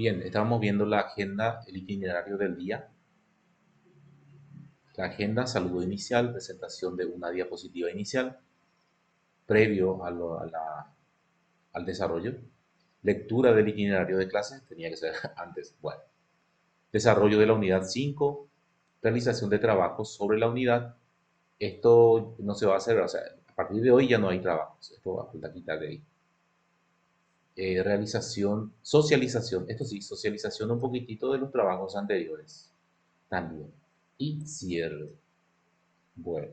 Bien, estábamos viendo la agenda, el itinerario del día. La agenda, saludo inicial, presentación de una diapositiva inicial, previo al desarrollo. Lectura del itinerario de clases, tenía que ser antes. Bueno, desarrollo de la unidad 5, realización de trabajos sobre la unidad. Esto no se va a hacer, o sea, a partir de hoy ya no hay trabajos. Esto va a quitar de ahí. Realización, socialización, esto sí, socialización un poquitito de los trabajos anteriores también. Y cierre. Bueno,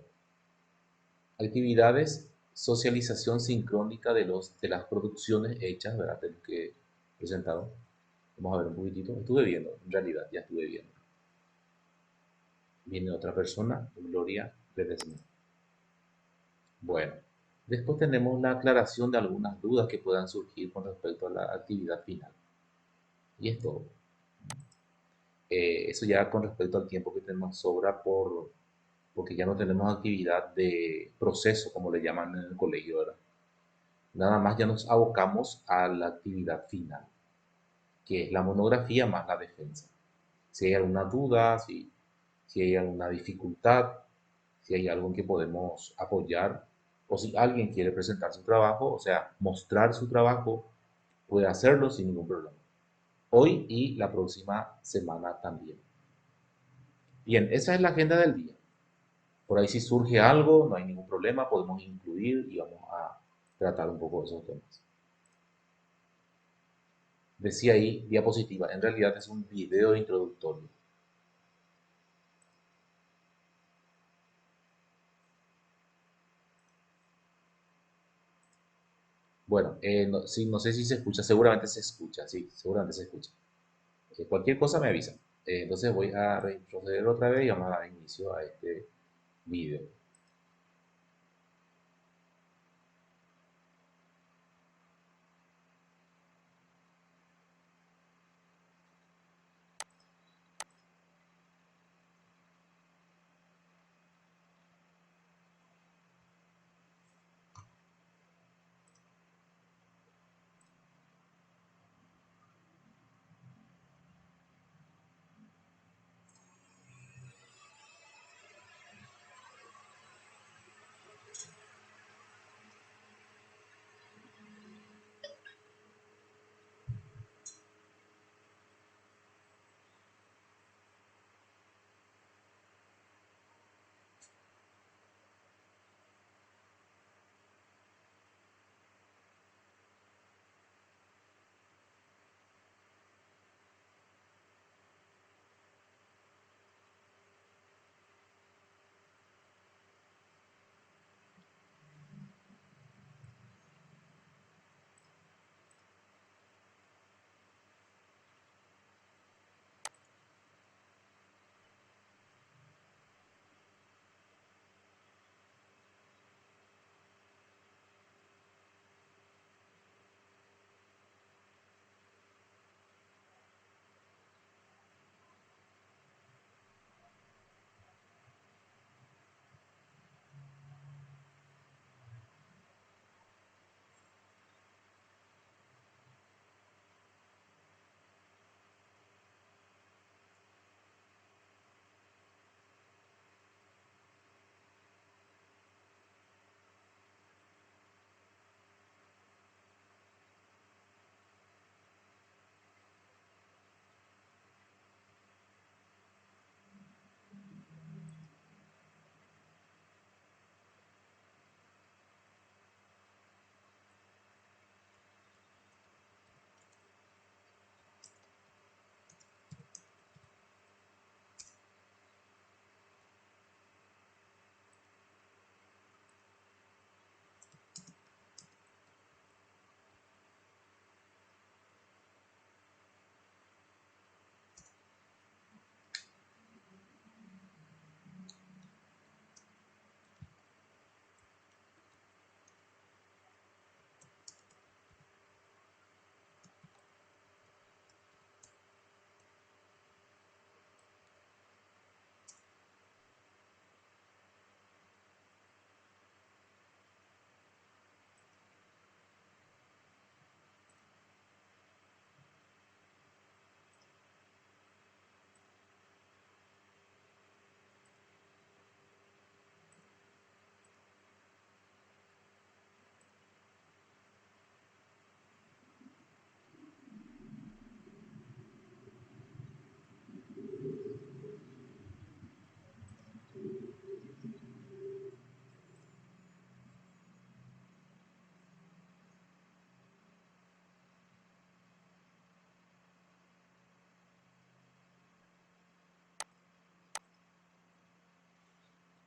actividades, socialización sincrónica de las producciones hechas, ¿verdad? De lo que presentaron. Vamos a ver un poquitito. Estuve viendo, en realidad, ya estuve viendo. Viene otra persona, Gloria Ledesma. Bueno, después tenemos la aclaración de algunas dudas que puedan surgir con respecto a la actividad final. Y es todo. Eso ya con respecto al tiempo que tenemos sobra porque ya no tenemos actividad de proceso, como le llaman en el colegio, ¿verdad? Nada más ya nos abocamos a la actividad final, que es la monografía más la defensa. Si hay alguna duda, si hay alguna dificultad, si hay algo en que podemos apoyar, o si alguien quiere presentar su trabajo, o sea, mostrar su trabajo, puede hacerlo sin ningún problema. Hoy y la próxima semana también. Bien, esa es la agenda del día. Por ahí si surge algo, no hay ningún problema, podemos incluir y vamos a tratar un poco de esos temas. Decía ahí diapositiva, en realidad es un video introductorio. Bueno, no, sí, no sé si se escucha, seguramente se escucha, sí, seguramente se escucha. Cualquier cosa me avisa. Entonces voy a retroceder otra vez y vamos a dar inicio a este video.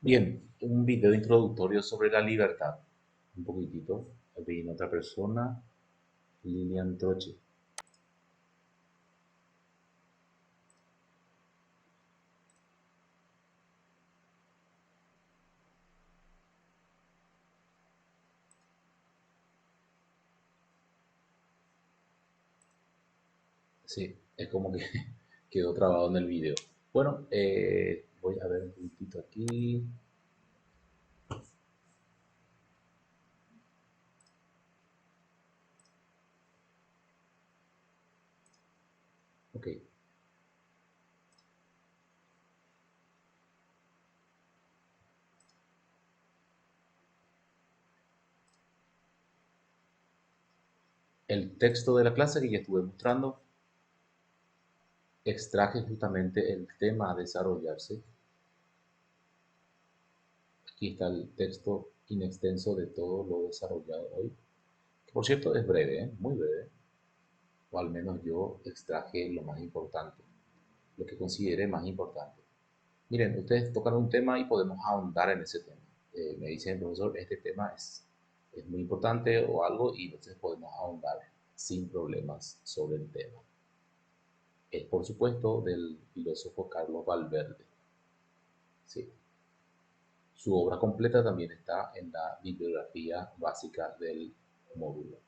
Bien, un video introductorio sobre la libertad. Un poquitito. Viene otra persona, Lilian Troche. Sí, es como que quedó trabado en el video. Bueno, voy a ver un poquitito aquí. Ok, el texto de la clase que ya estuve mostrando, extraje justamente el tema a desarrollarse. Aquí está el texto in extenso de todo lo desarrollado hoy. Que por cierto es breve, ¿eh? Muy breve. O al menos yo extraje lo más importante, lo que consideré más importante. Miren, ustedes tocan un tema y podemos ahondar en ese tema. Me dicen, profesor, este tema es muy importante o algo y entonces podemos ahondar sin problemas sobre el tema. Es, por supuesto, del filósofo Carlos Valverde. Sí. Su obra completa también está en la bibliografía básica del módulo.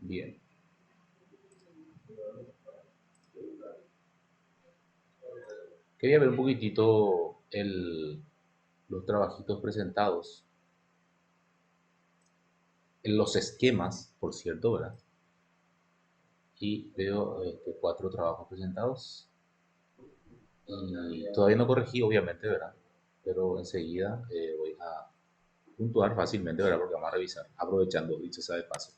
Bien. Quería ver un poquitito los trabajitos presentados en los esquemas, por cierto, ¿verdad? Y veo cuatro trabajos presentados y todavía no corregí, obviamente, ¿verdad? Pero enseguida voy a puntuar fácilmente, ¿verdad? Porque vamos a revisar, aprovechando, dicho sea de paso.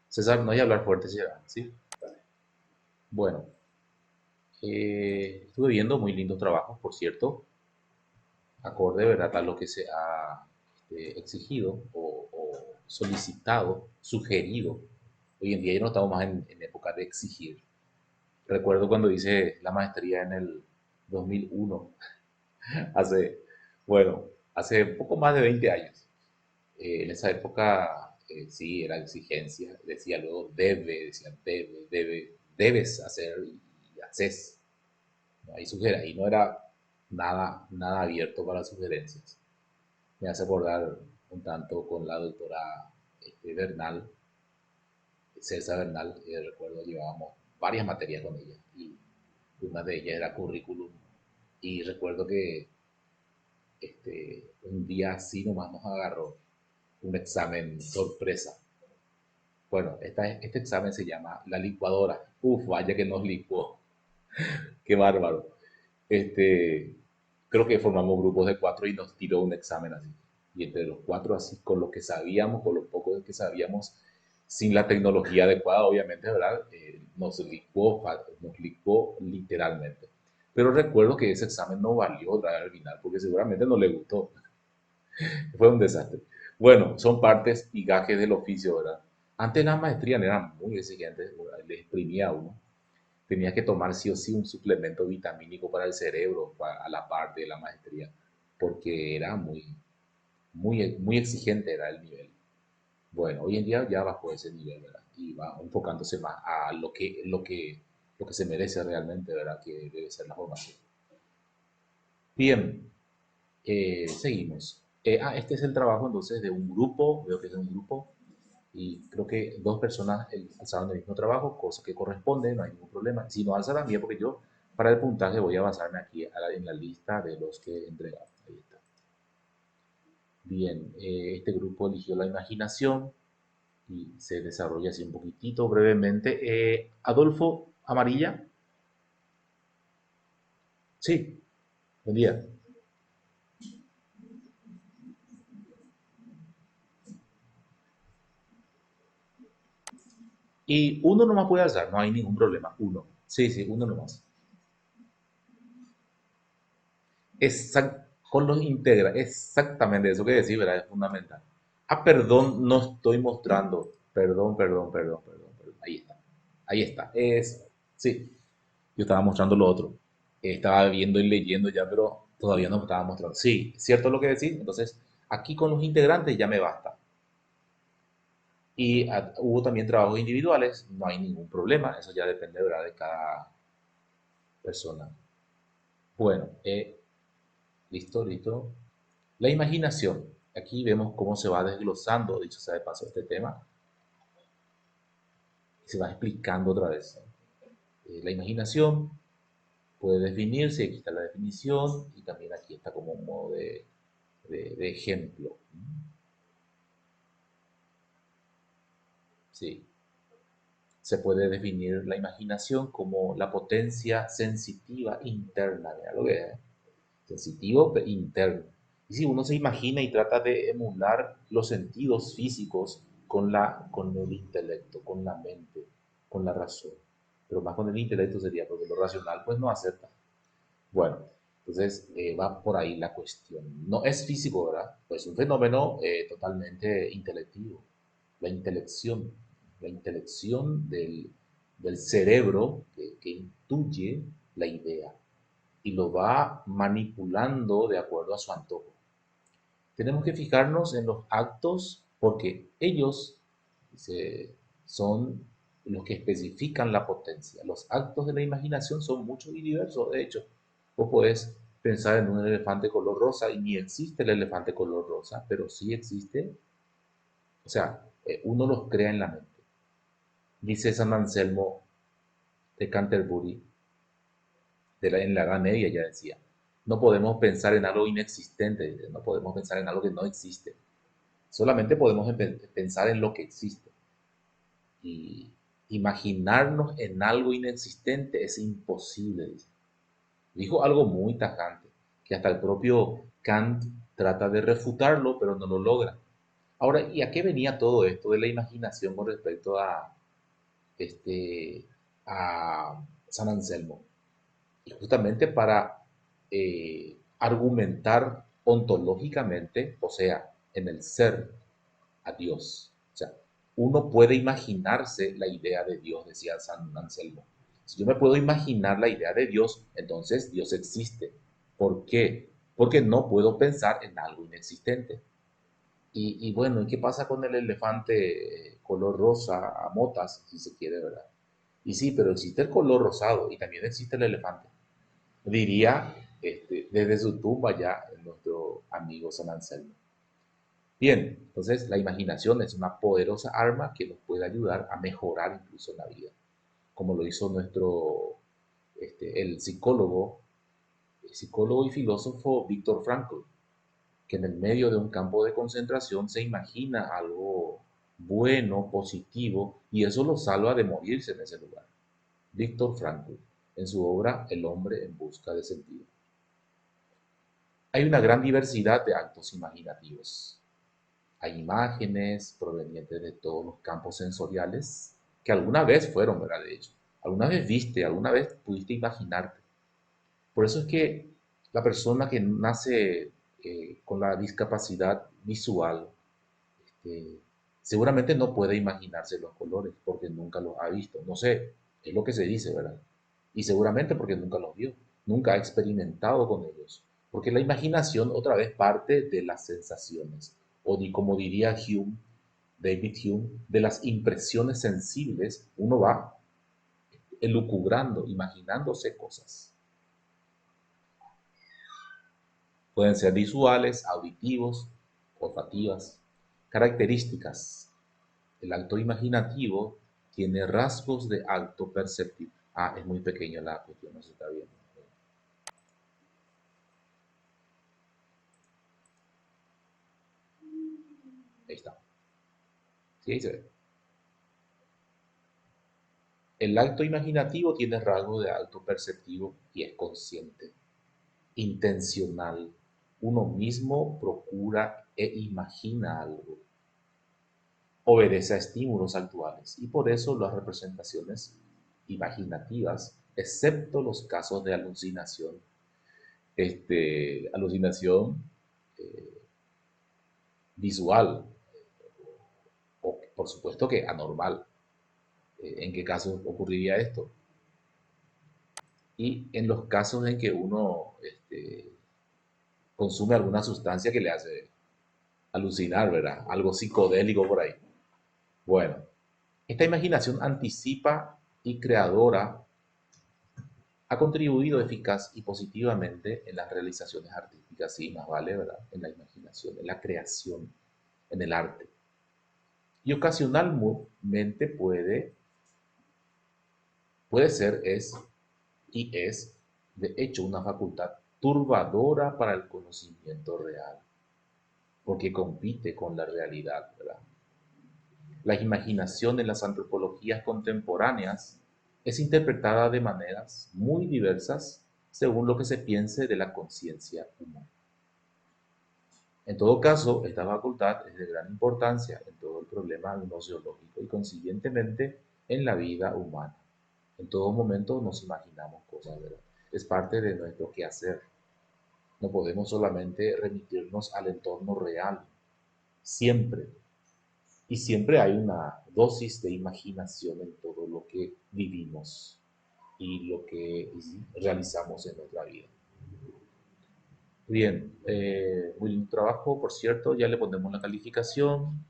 César, no hay que hablar fuerte, ¿sí? Bueno, estuve viendo muy lindos trabajos, por cierto, acorde, ¿verdad? A lo que se ha exigido o solicitado, sugerido. Hoy en día ya no estamos más en época de exigir. Recuerdo cuando hice la maestría en el 2001, hace, bueno, hace poco más de 20 años. En esa época sí era exigencia, decía luego debe, decía debes hacer y haces. ¿No? Y no era nada abierto para sugerencias. Me hace acordar un tanto con la doctora Bernal, Celsa Bernal, recuerdo llevábamos varias materias con ella y una de ellas era currículum y recuerdo que un día así nomás nos agarró un examen sorpresa. Bueno, este examen se llama la licuadora. Uf, vaya que nos licuó. Qué bárbaro. Este, creo que formamos grupos de cuatro y nos tiró un examen así. Y entre los cuatro, así, con lo que sabíamos, con lo poco que sabíamos, sin la tecnología adecuada, obviamente, ¿verdad? Nos licuó literalmente. Pero recuerdo que ese examen no valió al final, porque seguramente no le gustó. Fue un desastre. Bueno, son partes y gajes del oficio, ¿verdad? Antes las maestrías eran muy exigentes, le exprimía a uno. Tenía que tomar sí o sí un suplemento vitamínico para el cerebro a la par de la maestría, porque era muy exigente era el nivel. Bueno, hoy en día ya bajó ese nivel, ¿verdad? Y va enfocándose más a lo que se merece realmente, ¿verdad? Que debe ser la formación. Bien, seguimos. Este es el trabajo entonces de un grupo, veo que es de un grupo, y creo que dos personas alzaron el mismo trabajo, cosa que corresponde, no hay ningún problema. Si no alza también, porque yo para el puntaje voy a basarme aquí en la lista de los que entregaron. Ahí está. Bien, este grupo eligió la imaginación y se desarrolla así un poquitito brevemente. Adolfo Amarilla, sí, buen día. Y uno nomás puede alzar, no hay ningún problema, uno. Sí, sí, uno nomás. Con los integra, exactamente eso que decís, ¿verdad? Es fundamental. Ah, perdón, no estoy mostrando. Perdón. Ahí está. Ahí está. Sí, yo estaba mostrando lo otro. Estaba viendo y leyendo ya, pero todavía no me estaba mostrando. Sí, cierto lo que decís. Entonces, aquí con los integrantes ya me basta. Y hubo también trabajos individuales, no hay ningún problema. Eso ya depende, ¿verdad?, de cada persona. Bueno, listo. La imaginación. Aquí vemos cómo se va desglosando, dicho sea de paso, este tema. Se va explicando otra vez. La imaginación puede definirse, aquí está la definición, y también aquí está como un modo de ejemplo. Sí. Se puede definir la imaginación como la potencia sensitiva interna. Mira lo que es. Sensitivo pero interno. Y si uno se imagina y trata de emular los sentidos físicos con el intelecto, con la mente, con la razón. Pero más con el intelecto sería, porque lo racional pues no acepta. Bueno, entonces va por ahí la cuestión. No es físico, ¿verdad? Pues un fenómeno totalmente intelectivo. La intelección, la intelección del cerebro que intuye la idea y lo va manipulando de acuerdo a su antojo. Tenemos que fijarnos en los actos porque ellos son los que especifican la potencia. Los actos de la imaginación son muchos y diversos. De hecho, vos podés pensar en un elefante color rosa y ni existe el elefante color rosa, pero sí existe, o sea, uno los crea en la mente. Dice San Anselmo de Canterbury, en la Edad Media ya decía, no podemos pensar en algo inexistente, no podemos pensar en algo que no existe, solamente podemos pensar en lo que existe. Y imaginarnos en algo inexistente es imposible, dice. Dijo algo muy tajante, que hasta el propio Kant trata de refutarlo, pero no lo logra. Ahora, ¿y a qué venía todo esto de la imaginación con respecto este, a San Anselmo? Y justamente para argumentar ontológicamente, o sea, en el ser, a Dios. O sea, uno puede imaginarse la idea de Dios, decía San Anselmo. Si yo me puedo imaginar la idea de Dios, entonces Dios existe. ¿Por qué? Porque no puedo pensar en algo inexistente. Y bueno, ¿y qué pasa con el elefante color rosa a motas, si se quiere, verdad? Y sí, pero existe el color rosado y también existe el elefante. Diría desde su tumba ya nuestro amigo San Anselmo. Bien, entonces la imaginación es una poderosa arma que nos puede ayudar a mejorar incluso la vida, como lo hizo el psicólogo y filósofo Víctor Frankl, que en el medio de un campo de concentración se imagina algo bueno, positivo, y eso lo salva de morirse en ese lugar. Víctor Frankl, en su obra El hombre en busca de sentido. Hay una gran diversidad de actos imaginativos. Hay imágenes provenientes de todos los campos sensoriales que alguna vez fueron, ¿verdad? De hecho, alguna vez viste, alguna vez pudiste imaginarte. Por eso es que la persona que nace con la discapacidad visual, este, seguramente no puede imaginarse los colores porque nunca los ha visto. No sé, es lo que se dice, ¿verdad? Y seguramente porque nunca los vio, nunca ha experimentado con ellos. Porque la imaginación otra vez parte de las sensaciones, o como diría David Hume, de las impresiones sensibles, uno va elucubrando, imaginándose cosas. Pueden ser visuales, auditivos, olfativas. Características. El acto imaginativo tiene rasgos de acto perceptivo. Ah, es muy pequeño la cuestión, no se está viendo. Ahí está. Sí, ahí se ve. El acto imaginativo tiene rasgos de acto perceptivo y es consciente, intencional. Uno mismo procura e imagina algo. Obedece a estímulos actuales y por eso las representaciones imaginativas, excepto los casos de alucinación, alucinación eh, visual Por supuesto que anormal. ¿En qué casos ocurriría esto? Y en los casos en que uno consume alguna sustancia que le hace alucinar, ¿verdad? Algo psicodélico por ahí. Bueno, esta imaginación anticipa y creadora ha contribuido eficaz y positivamente en las realizaciones artísticas, sí, más vale, ¿verdad? En la imaginación, en la creación, en el arte. Y ocasionalmente puede ser, es, de hecho, una facultad turbadora para el conocimiento real, porque compite con la realidad, ¿verdad? La imaginación en las antropologías contemporáneas es interpretada de maneras muy diversas según lo que se piense de la conciencia humana. En todo caso, esta facultad es de gran importancia en todo el problema gnoseológico y consiguientemente en la vida humana. En todo momento nos imaginamos cosas, ¿verdad? Es parte de nuestro quehacer. No podemos solamente remitirnos al entorno real, siempre. Y siempre hay una dosis de imaginación en todo lo que vivimos y lo que realizamos en nuestra vida. Bien, muy lindo trabajo, por cierto, ya le ponemos la calificación.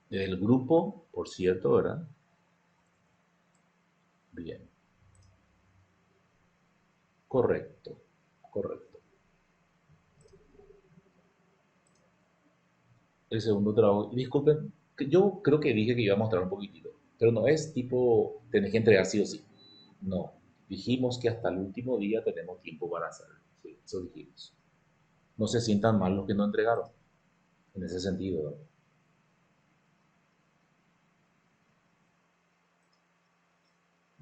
El grupo, por cierto, ¿verdad? Bien, correcto, correcto. El segundo trabajo, y disculpen, yo creo que dije que iba a mostrar un poquitito, pero no es tipo, tenés que entregar sí o sí. No, dijimos que hasta el último día tenemos tiempo para hacerlo. Sí, eso dijimos. No se sientan mal los que no entregaron, en ese sentido, ¿verdad?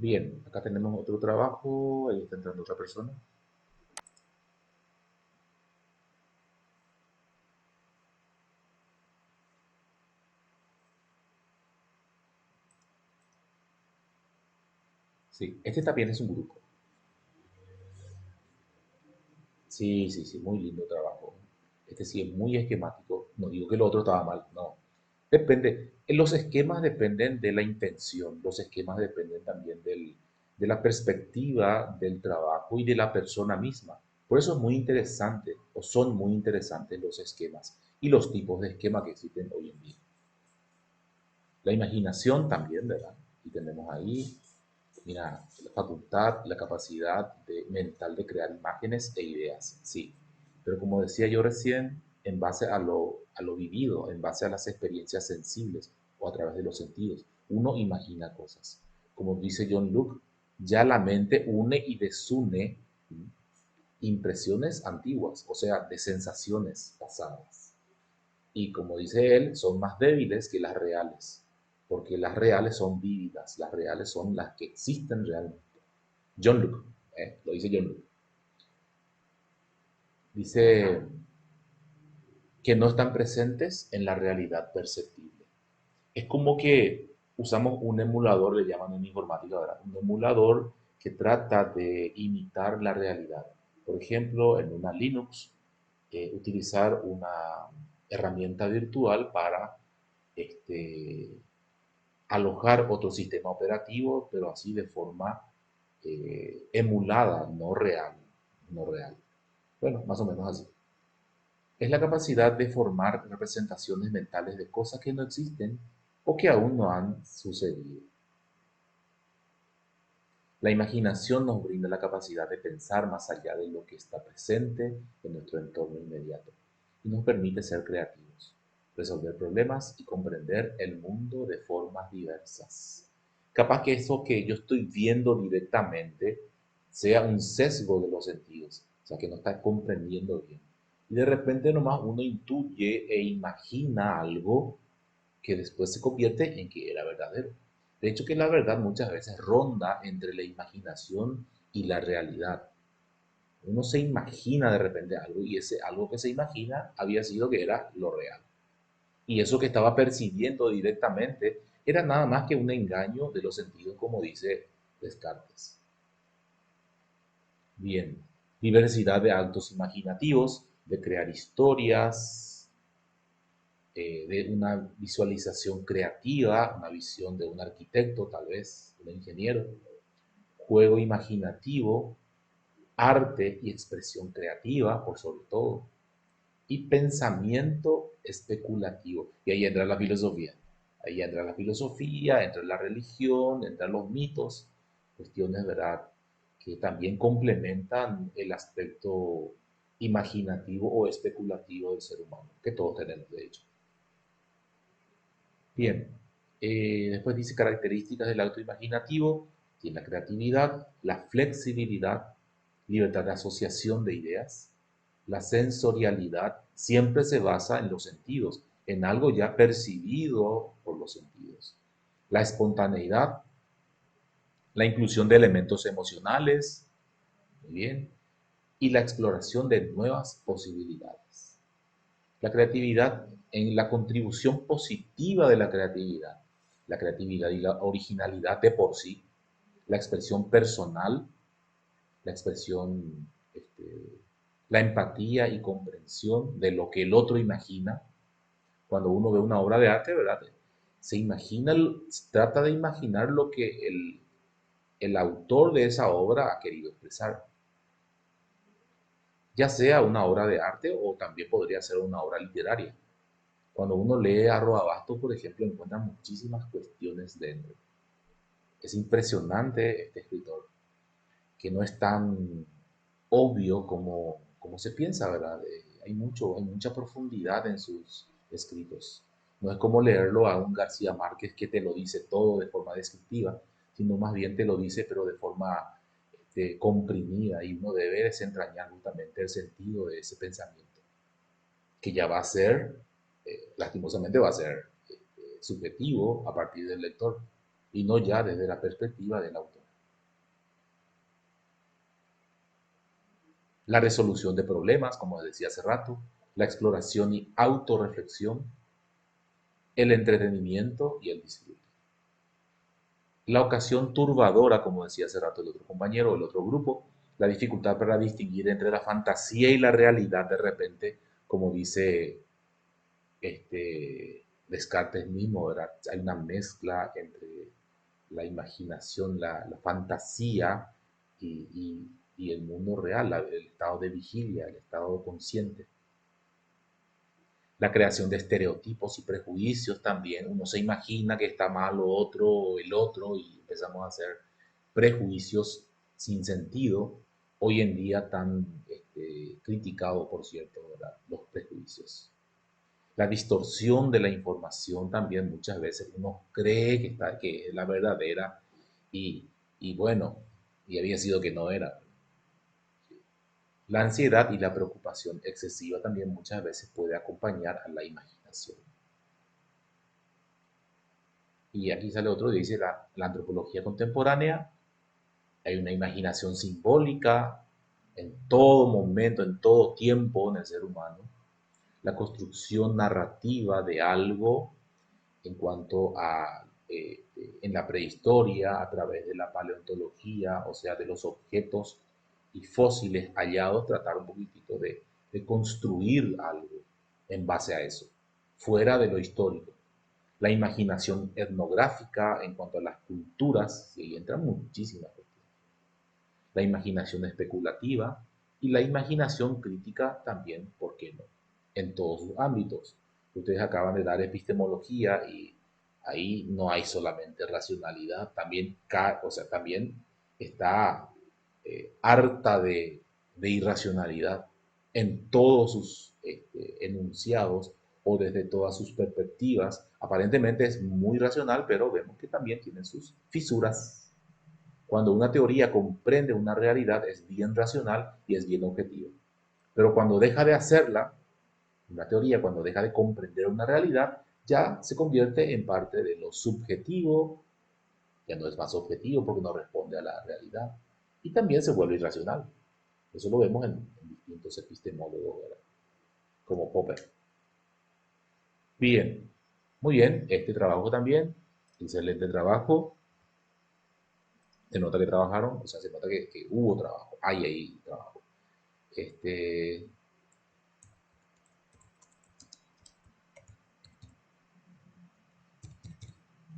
Bien, acá tenemos otro trabajo, ahí está entrando otra persona. Sí, este también es un grupo. Sí, sí, sí, muy lindo trabajo. Este sí es muy esquemático. No digo que lo otro estaba mal, no. Depende. Los esquemas dependen de la intención. Los esquemas dependen también de la perspectiva del trabajo y de la persona misma. Por eso es muy interesante, o son muy interesantes los esquemas y los tipos de esquema que existen hoy en día. La imaginación también, ¿verdad? Y tenemos ahí, mira, la facultad, la capacidad mental de crear imágenes e ideas, sí. Pero como decía yo recién, en base a lo vivido, en base a las experiencias sensibles o a través de los sentidos, uno imagina cosas. Como dice John Luke, ya la mente une y desune impresiones antiguas, o sea, de sensaciones pasadas. Y como dice él, son más débiles que las reales, porque las reales son vívidas, las reales son las que existen realmente. John Luke, lo dice John Luke. Dice que no están presentes en la realidad perceptible. Es como que usamos un emulador, le llaman en informática, ¿verdad? Un emulador que trata de imitar la realidad. Por ejemplo, en una Linux, utilizar una herramienta virtual para este, alojar otro sistema operativo, pero así de forma emulada, no real, no real. Bueno, más o menos así. Es la capacidad de formar representaciones mentales de cosas que no existen o que aún no han sucedido. La imaginación nos brinda la capacidad de pensar más allá de lo que está presente en nuestro entorno inmediato y nos permite ser creativos, resolver problemas y comprender el mundo de formas diversas. Capaz que eso que yo estoy viendo directamente sea un sesgo de los sentidos, o sea, que no está comprendiendo bien. Y de repente nomás uno intuye e imagina algo que después se convierte en que era verdadero. De hecho, que la verdad muchas veces ronda entre la imaginación y la realidad. Uno se imagina de repente algo y ese algo que se imagina había sido que era lo real. Y eso que estaba percibiendo directamente era nada más que un engaño de los sentidos, como dice Descartes. Bien, diversidad de actos imaginativos, de crear historias, de una visualización creativa, una visión de un arquitecto, tal vez, un ingeniero, juego imaginativo, arte y expresión creativa, por sobre todo, y pensamiento especulativo. Y ahí entra la filosofía. Ahí entra la filosofía, entra la religión, entran los mitos, cuestiones, ¿verdad?, que también complementan el aspecto imaginativo o especulativo del ser humano, que todos tenemos, de hecho. Bien, después dice características del acto imaginativo, tiene la creatividad, la flexibilidad, libertad de asociación de ideas, la sensorialidad siempre se basa en los sentidos, en algo ya percibido por los sentidos. La espontaneidad, la inclusión de elementos emocionales, muy bien, y la exploración de nuevas posibilidades. La creatividad en la contribución positiva de la creatividad y la originalidad de por sí, la expresión personal, la expresión, la empatía y comprensión de lo que el otro imagina. Cuando uno ve una obra de arte, ¿verdad? Se imagina, trata de imaginar lo que el autor de esa obra ha querido expresar, ya sea una obra de arte o también podría ser una obra literaria. Cuando uno lee a Rodabasto, por ejemplo, encuentra muchísimas cuestiones dentro. Es impresionante este escritor, que no es tan obvio como se piensa, ¿verdad? Hay mucha profundidad en sus escritos. No es como leerlo a un García Márquez que te lo dice todo de forma descriptiva, sino más bien te lo dice pero de forma comprimida, y uno debe desentrañar justamente el sentido de ese pensamiento, que ya va a ser, lastimosamente va a ser subjetivo a partir del lector y no ya desde la perspectiva del autor. La resolución de problemas, como decía hace rato, la exploración y autorreflexión, el entretenimiento y el disfrute. La ocasión turbadora, como decía hace rato el otro compañero, el otro grupo, la dificultad para distinguir entre la fantasía y la realidad de repente, como dice Descartes mismo, ¿verdad? Hay una mezcla entre la imaginación, la fantasía y el mundo real, el estado de vigilia, el estado consciente. La creación de estereotipos y prejuicios también. Uno se imagina que está mal lo otro, el otro, y empezamos a hacer prejuicios sin sentido. Hoy en día tan criticado, por cierto, ¿verdad?, los prejuicios. La distorsión de la información también, muchas veces uno cree que es la verdadera y, y bueno, y había sido que no era. La ansiedad y la preocupación excesiva también muchas veces puede acompañar a la imaginación. Y aquí sale otro, dice la antropología contemporánea, hay una imaginación simbólica en todo momento, en todo tiempo en el ser humano, la construcción narrativa de algo en cuanto a, en la prehistoria, a través de la paleontología, o sea, de los objetos y fósiles hallados, tratar un poquitito de construir algo en base a eso, fuera de lo histórico. La imaginación etnográfica en cuanto a las culturas, y ahí entran muchísimas cuestiones. La imaginación especulativa y la imaginación crítica también, ¿por qué no?, en todos sus ámbitos. Ustedes acaban de dar epistemología y ahí no hay solamente racionalidad, también, o sea, también está harta de irracionalidad en todos sus enunciados o desde todas sus perspectivas. Aparentemente es muy racional, pero vemos que también tiene sus fisuras. Cuando una teoría comprende una realidad es bien racional y es bien objetiva. Pero cuando deja de hacerla, una teoría, cuando deja de comprender una realidad, ya se convierte en parte de lo subjetivo, ya no es más objetivo porque no responde a la realidad, y también se vuelve irracional. Eso lo vemos en distintos epistemólogos, ¿verdad?, como Popper. Bien, muy bien, este trabajo también, excelente trabajo. Se nota que trabajaron, o sea, se nota que hubo trabajo, hay ahí trabajo. Este,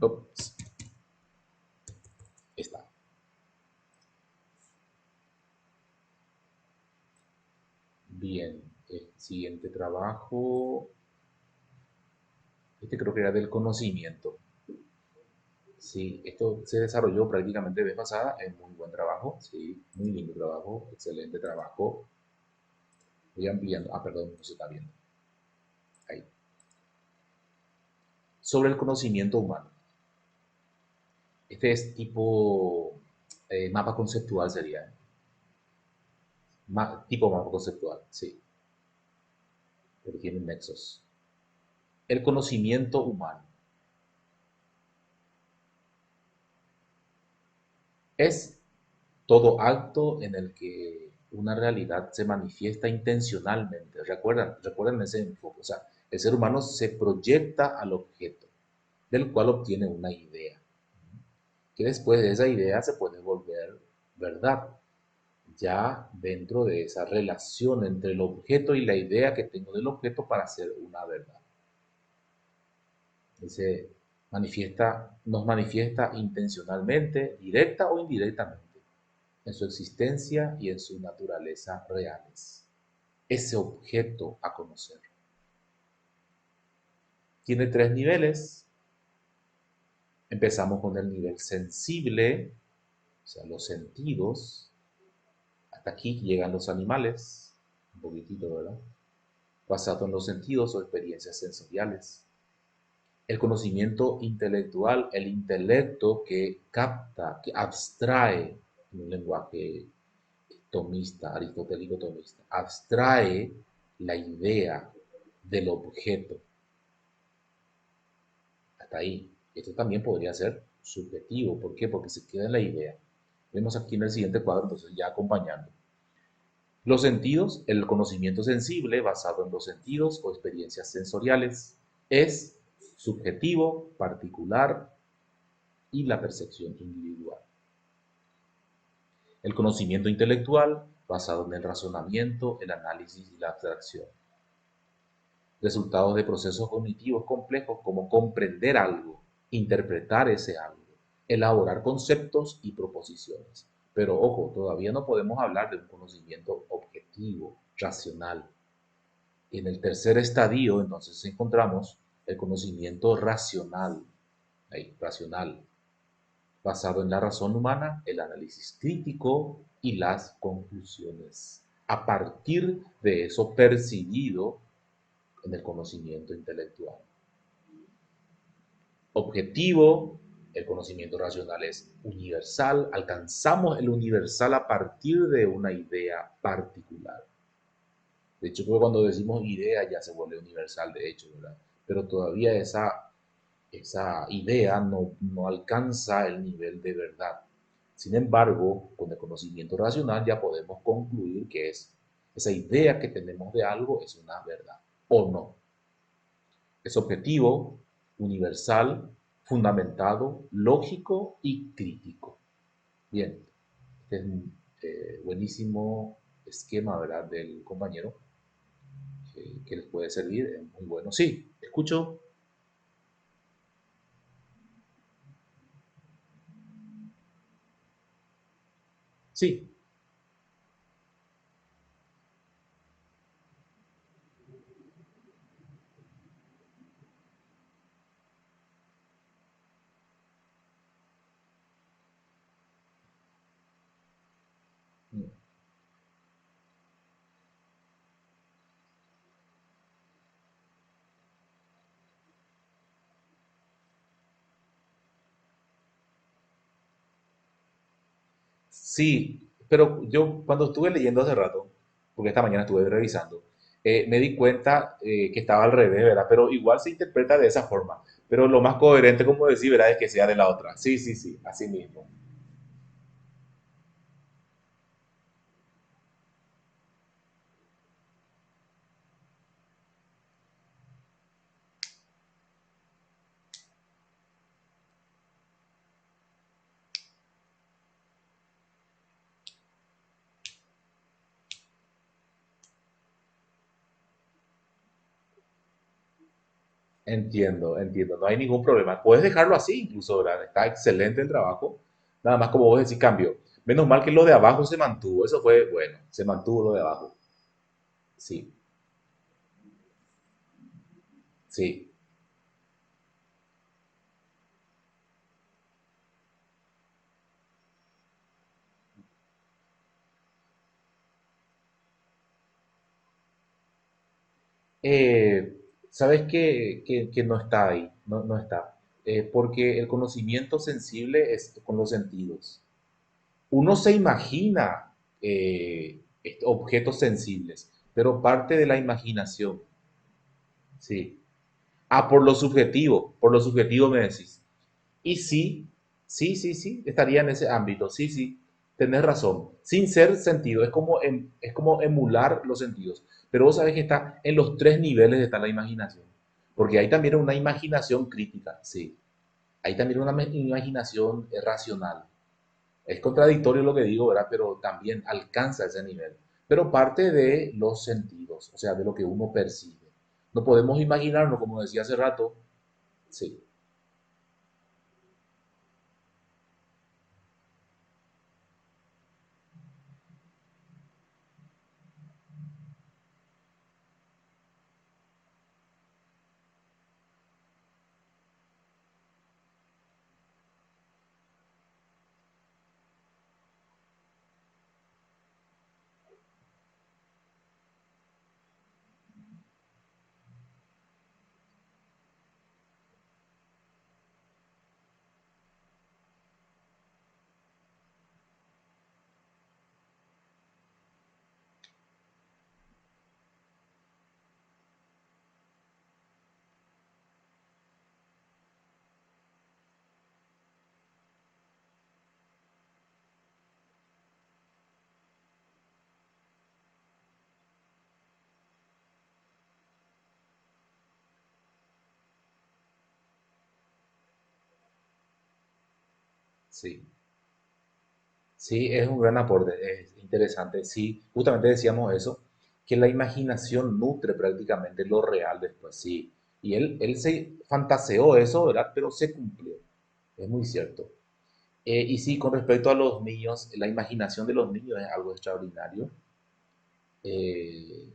ups, está. Bien, el siguiente trabajo, este creo que era del conocimiento. Sí, esto se desarrolló prácticamente vez pasada, es muy buen trabajo, sí, muy lindo trabajo, excelente trabajo. Voy ampliando, perdón, no se está viendo. Ahí. Sobre el conocimiento humano. Este es tipo mapa conceptual sería, ¿eh? Tipo mapa conceptual, sí, porque tiene nexos. El conocimiento humano es todo acto en el que una realidad se manifiesta intencionalmente. Recuerdan ese enfoque. O sea, el ser humano se proyecta al objeto, del cual obtiene una idea, que después de esa idea se puede volver verdad, ya dentro de esa relación entre el objeto y la idea que tengo del objeto para hacer una verdad. Nos manifiesta intencionalmente, directa o indirectamente, en su existencia y en su naturaleza reales. Ese objeto a conocer. Tiene tres niveles. Empezamos con el nivel sensible, o sea, los sentidos. Hasta aquí llegan los animales, un poquitito, ¿verdad? Basado en los sentidos o experiencias sensoriales. El conocimiento intelectual, el intelecto que capta, que abstrae, en un lenguaje tomista, aristotélico tomista, abstrae la idea del objeto. Hasta ahí. Esto también podría ser subjetivo. ¿Por qué? Porque se queda en la idea. Vemos aquí en el siguiente cuadro, entonces ya acompañando. Los sentidos, el conocimiento sensible basado en los sentidos o experiencias sensoriales es subjetivo, particular y la percepción individual. El conocimiento intelectual basado en el razonamiento, el análisis y la abstracción. Resultados de procesos cognitivos complejos como comprender algo, interpretar ese algo, elaborar conceptos y proposiciones. Pero ojo, todavía no podemos hablar de un conocimiento objetivo, racional. En el tercer estadio, entonces, encontramos el conocimiento racional, ahí, racional, basado en la razón humana, el análisis crítico y las conclusiones. A partir de eso percibido en el conocimiento intelectual. Objetivo, el conocimiento racional es universal, alcanzamos el universal a partir de una idea particular. De hecho, creo que cuando decimos idea ya se vuelve universal, de hecho, ¿verdad? Pero todavía esa idea no alcanza el nivel de verdad. Sin embargo, con el conocimiento racional ya podemos concluir que esa idea que tenemos de algo es una verdad o no. Es objetivo, universal, fundamentado, lógico y crítico. Bien, este es un buenísimo esquema, ¿verdad?, del compañero que les puede servir, es muy bueno. Sí, escucho. Sí. Sí, pero yo cuando estuve leyendo hace rato, porque esta mañana estuve revisando, me di cuenta que estaba al revés, ¿verdad? Pero igual se interpreta de esa forma. Pero lo más coherente, como decir, ¿verdad?, es que sea de la otra. Sí, sí, sí, así mismo. Entiendo, entiendo. No hay ningún problema. Puedes dejarlo así incluso, ¿verdad? Está excelente el trabajo. Nada más como vos decís, cambio. Menos mal que lo de abajo se mantuvo. Eso fue bueno. Se mantuvo lo de abajo. Sí, sí. Eh, ¿Sabes qué? Que no está ahí. No, no está. Porque el conocimiento sensible es con los sentidos. Uno se imagina objetos sensibles, pero parte de la imaginación. Sí. Ah, por lo subjetivo me decís. Y sí, sí, sí, sí, estaría en ese ámbito. Sí, sí, tenés razón. Sin ser sentido, es como emular los sentidos. Pero vos sabés que está en los tres niveles está la imaginación. Porque hay también una imaginación crítica, sí. Hay también una imaginación racional. Es contradictorio lo que digo, ¿verdad? Pero también alcanza ese nivel. Pero parte de los sentidos, o sea, de lo que uno percibe. No podemos imaginarnos, como decía hace rato, sí, sí. Sí, es un gran aporte, es interesante. Sí, justamente decíamos eso, que la imaginación nutre prácticamente lo real después, sí. Y él se fantaseó eso, ¿verdad? Pero se cumplió. Es muy cierto. Y sí, con respecto a los niños, la imaginación de los niños es algo extraordinario. Eh,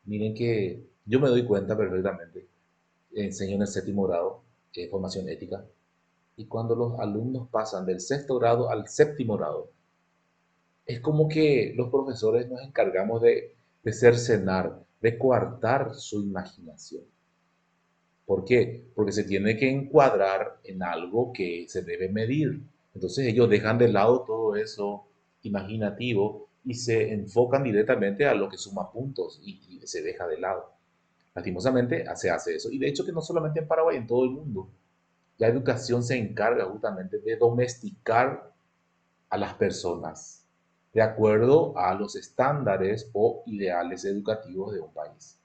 Miren que yo me doy cuenta perfectamente, enseño en el séptimo grado, formación ética, y cuando los alumnos pasan del sexto grado al séptimo grado, es como que los profesores nos encargamos de cercenar, de coartar su imaginación. ¿Por qué? Porque se tiene que encuadrar en algo que se debe medir. Entonces ellos dejan de lado todo eso imaginativo y se enfocan directamente a lo que suma puntos y se deja de lado. Lastimosamente se hace eso. Y de hecho que no solamente en Paraguay, en todo el mundo. La educación se encarga justamente de domesticar a las personas de acuerdo a los estándares o ideales educativos de un país.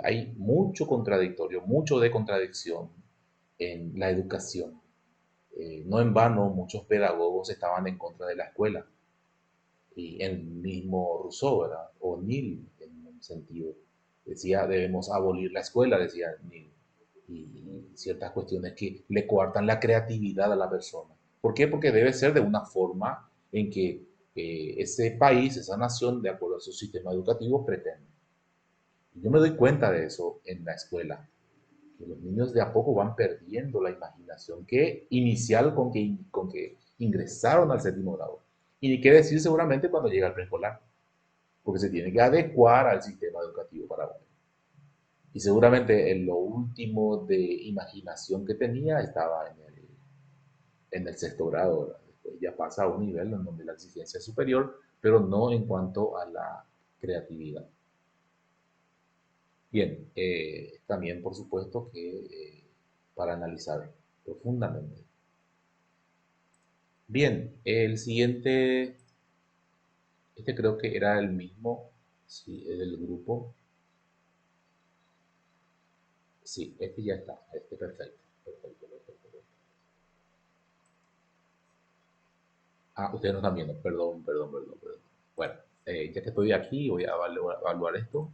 Hay mucho contradictorio, mucho de contradicción en la educación. No en vano muchos pedagogos estaban en contra de la escuela. Y el mismo Rousseau, ¿verdad? O Mill, en un sentido, decía, debemos abolir la escuela, decía Mill. Y ciertas cuestiones que le coartan la creatividad a la persona. ¿Por qué? Porque debe ser de una forma en que ese país, esa nación, de acuerdo a su sistema educativo, pretende. Y yo me doy cuenta de eso en la escuela, que los niños de a poco van perdiendo la imaginación que inicial con que ingresaron al séptimo grado. Y ni qué decir seguramente cuando llega al preescolar, porque se tiene que adecuar al sistema educativo paraguayo. Y seguramente en lo último de imaginación que tenía estaba en el sexto grado, ¿verdad? Después ya pasa a un nivel en donde la exigencia es superior, pero no en cuanto a la creatividad. Bien, también por supuesto que para analizar profundamente. Bien, el siguiente, este creo que era el mismo, sí, es del grupo. Sí, este ya está, este perfecto, perfecto, perfecto, perfecto. Ah, ustedes no están viendo, perdón, perdón, perdón, perdón. Bueno, ya que estoy aquí, voy a evaluar esto.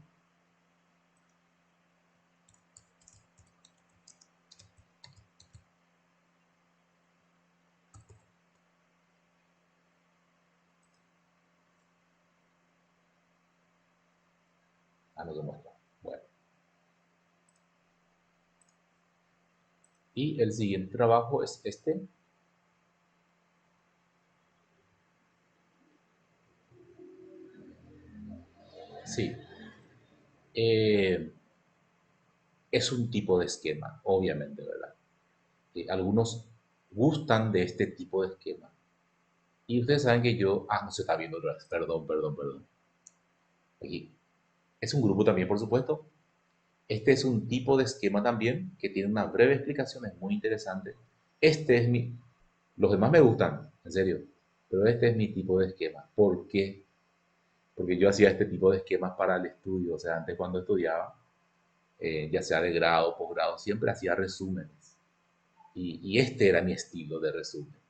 no se muestra. Bueno, y el siguiente trabajo es este. Sí, eh, es un tipo de esquema, obviamente, ¿verdad? Algunos gustan de este tipo de esquema. Y ustedes saben que yo... Ah, no se está viendo otra vez. Perdón, perdón, perdón. Aquí. Es un grupo también, por supuesto. Este es un tipo de esquema también que tiene una breve explicación, es muy interesante. Este es mi... Los demás me gustan, en serio. Pero este es mi tipo de esquema. ¿Por qué? Porque yo hacía este tipo de esquemas para el estudio. O sea, antes cuando estudiaba, ya sea de grado o posgrado, siempre hacía resúmenes. Y este era mi estilo de resumen.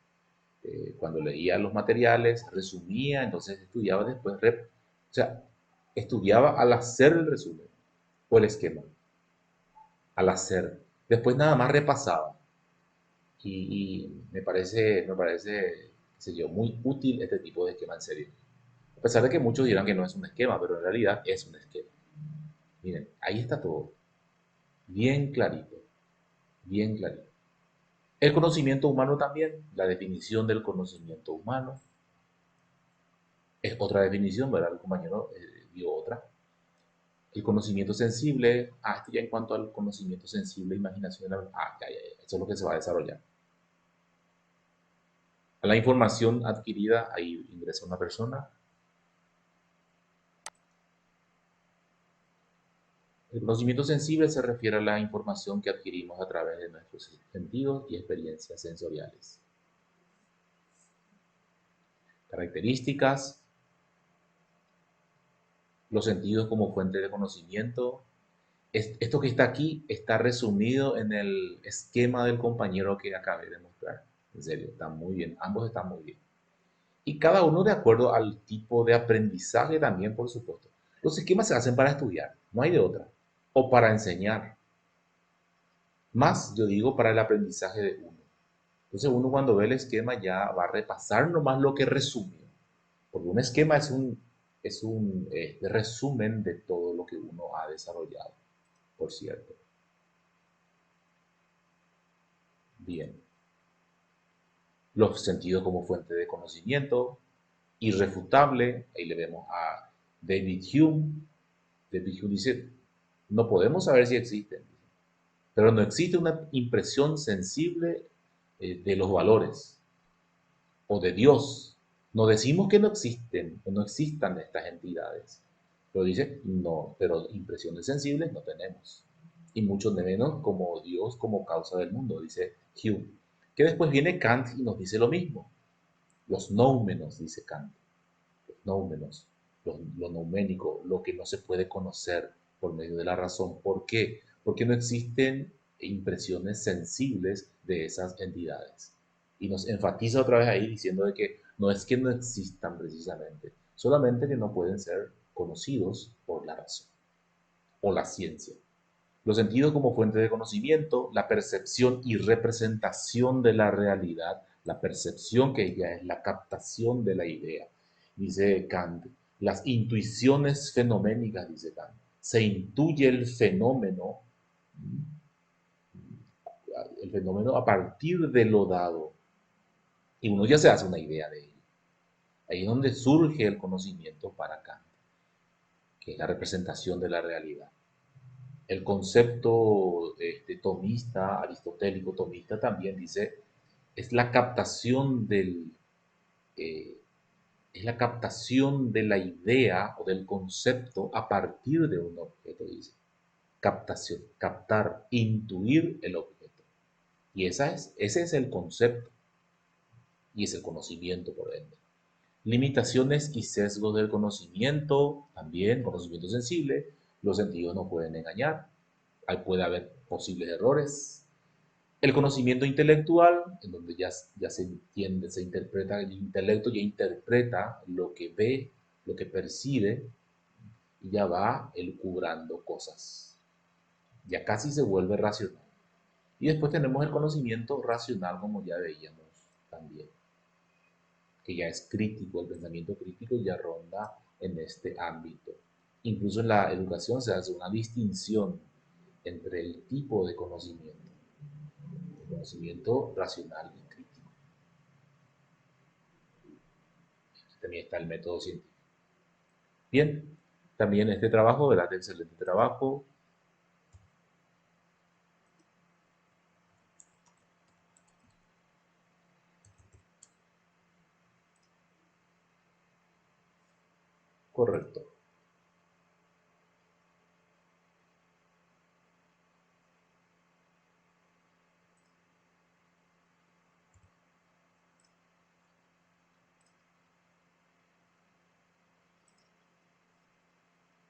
Cuando leía los materiales, resumía, entonces estudiaba después, o sea, estudiaba al hacer el resumen o el esquema, al hacer. Después nada más repasaba. Y qué sé yo, muy útil este tipo de esquema en serio. A pesar de que muchos dirán que no es un esquema, pero en realidad es un esquema. Miren, ahí está todo, bien clarito, bien clarito. El conocimiento humano también, la definición del conocimiento humano, es otra definición, ¿verdad? El compañero dio otra. El conocimiento sensible, esto ya en cuanto al conocimiento sensible, imaginación, ya, eso es lo que se va a desarrollar. A la información adquirida, ahí ingresa una persona. El conocimiento sensible se refiere a la información que adquirimos a través de nuestros sentidos y experiencias sensoriales. Características, los sentidos como fuente de conocimiento. Esto que está aquí está resumido en el esquema del compañero que acabé de mostrar. En serio, está muy bien, ambos están muy bien. Y cada uno de acuerdo al tipo de aprendizaje también, por supuesto. Los esquemas se hacen para estudiar, no hay de otra, o para enseñar. Más, yo digo, para el aprendizaje de uno. Entonces uno cuando ve el esquema ya va a repasar nomás lo que resume. Porque un esquema es un resumen de todo lo que uno ha desarrollado, por cierto. Bien. Los sentidos como fuente de conocimiento, irrefutable. Ahí le vemos a David Hume. David Hume dice, no podemos saber si existen, pero no existe una impresión sensible de los valores o de Dios. No decimos que no existen o no existan estas entidades, pero dice, no, pero impresiones sensibles no tenemos. Y mucho menos como Dios como causa del mundo, dice Hume. Que después viene Kant y nos dice lo mismo. Los noumenos, dice Kant. Los noumenos, lo nouménico, lo que no se puede conocer por medio de la razón. ¿Por qué? Porque no existen impresiones sensibles de esas entidades. Y nos enfatiza otra vez ahí diciendo de que no existan precisamente, solamente que no pueden ser conocidos por la razón o la ciencia. Los sentidos como fuente de conocimiento, la percepción y representación de la realidad, la percepción que ya es la captación de la idea, dice Kant, las intuiciones fenoménicas, dice Kant, se intuye el fenómeno a partir de lo dado, y uno ya se hace una idea de ello. Ahí es donde surge el conocimiento para Kant, que es la representación de la realidad. El concepto tomista, aristotélico tomista, también dice, es la captación eh, es la captación de la idea o del concepto a partir de un objeto, dice. Captación, captar, intuir el objeto. Y ese es el concepto y es el conocimiento, por ende. Limitaciones y sesgos del conocimiento, también conocimiento sensible, los sentidos no pueden engañar, ahí puede haber posibles errores. El conocimiento intelectual, en donde ya se entiende, se interpreta, el intelecto ya interpreta lo que ve, lo que percibe, y ya va elucubrando cosas. Ya casi se vuelve racional. Y después tenemos el conocimiento racional, como ya veíamos también, que ya es crítico, el pensamiento crítico ya ronda en este ámbito. Incluso en la educación se hace una distinción entre el tipo de conocimiento, el conocimiento racional y crítico. También está el método científico. Bien, también este trabajo, ¿verdad? Excelente trabajo. Correcto.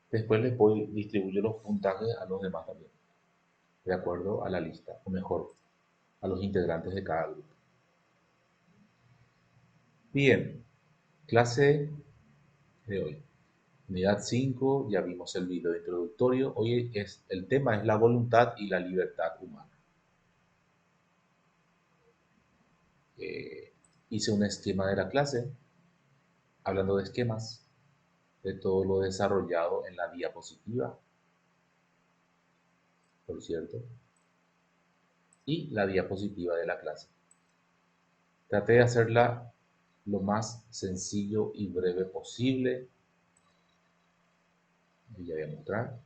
Después les voy, distribuyo los puntajes a los demás también, de acuerdo a la lista, o mejor, a los integrantes de cada grupo. Bien, clase de hoy. Unidad 5, ya vimos el video introductorio. Hoy el tema es la voluntad y la libertad humana. Eh, Hice un esquema de la clase, hablando de esquemas, de todo lo desarrollado en la diapositiva, por cierto, y la diapositiva de la clase. Traté de hacerla lo más sencillo y breve posible. Y ya voy a mostrar.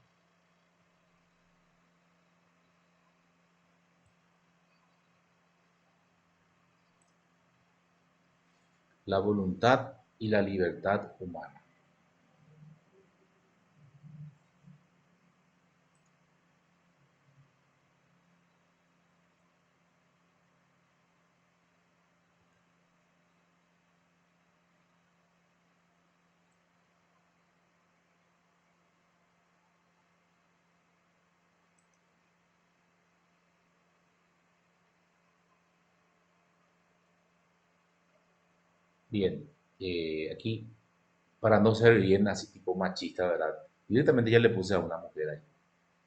La voluntad y la libertad humana. Bien, aquí, para no ser bien así tipo machista, ¿verdad? Directamente ya le puse a una mujer ahí,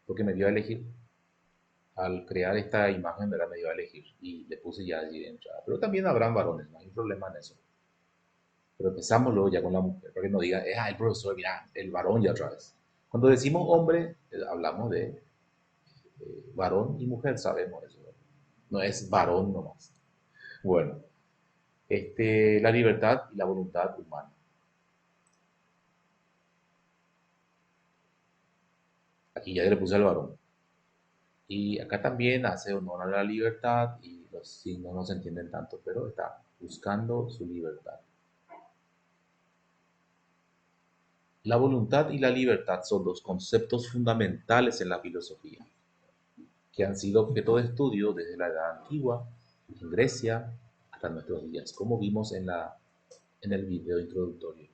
porque me dio a elegir. Al crear esta imagen, ¿verdad? Me dio a elegir y le puse ya allí de entrada. Pero también habrán varones, no hay problema en eso. Pero empezamos luego ya con la mujer, para que no diga, el profesor, mira, el varón ya otra vez. Cuando decimos hombre, hablamos de varón y mujer, sabemos eso, ¿verdad? No es varón nomás. Bueno, la libertad y la voluntad humana. Aquí ya le puse al varón. Y acá también hace honor a la libertad y los signos no se entienden tanto, pero está buscando su libertad. La voluntad y la libertad son dos conceptos fundamentales en la filosofía, que han sido objeto de estudio desde la Edad Antigua, en Grecia, hasta nuestros días, como vimos en el video introductorio.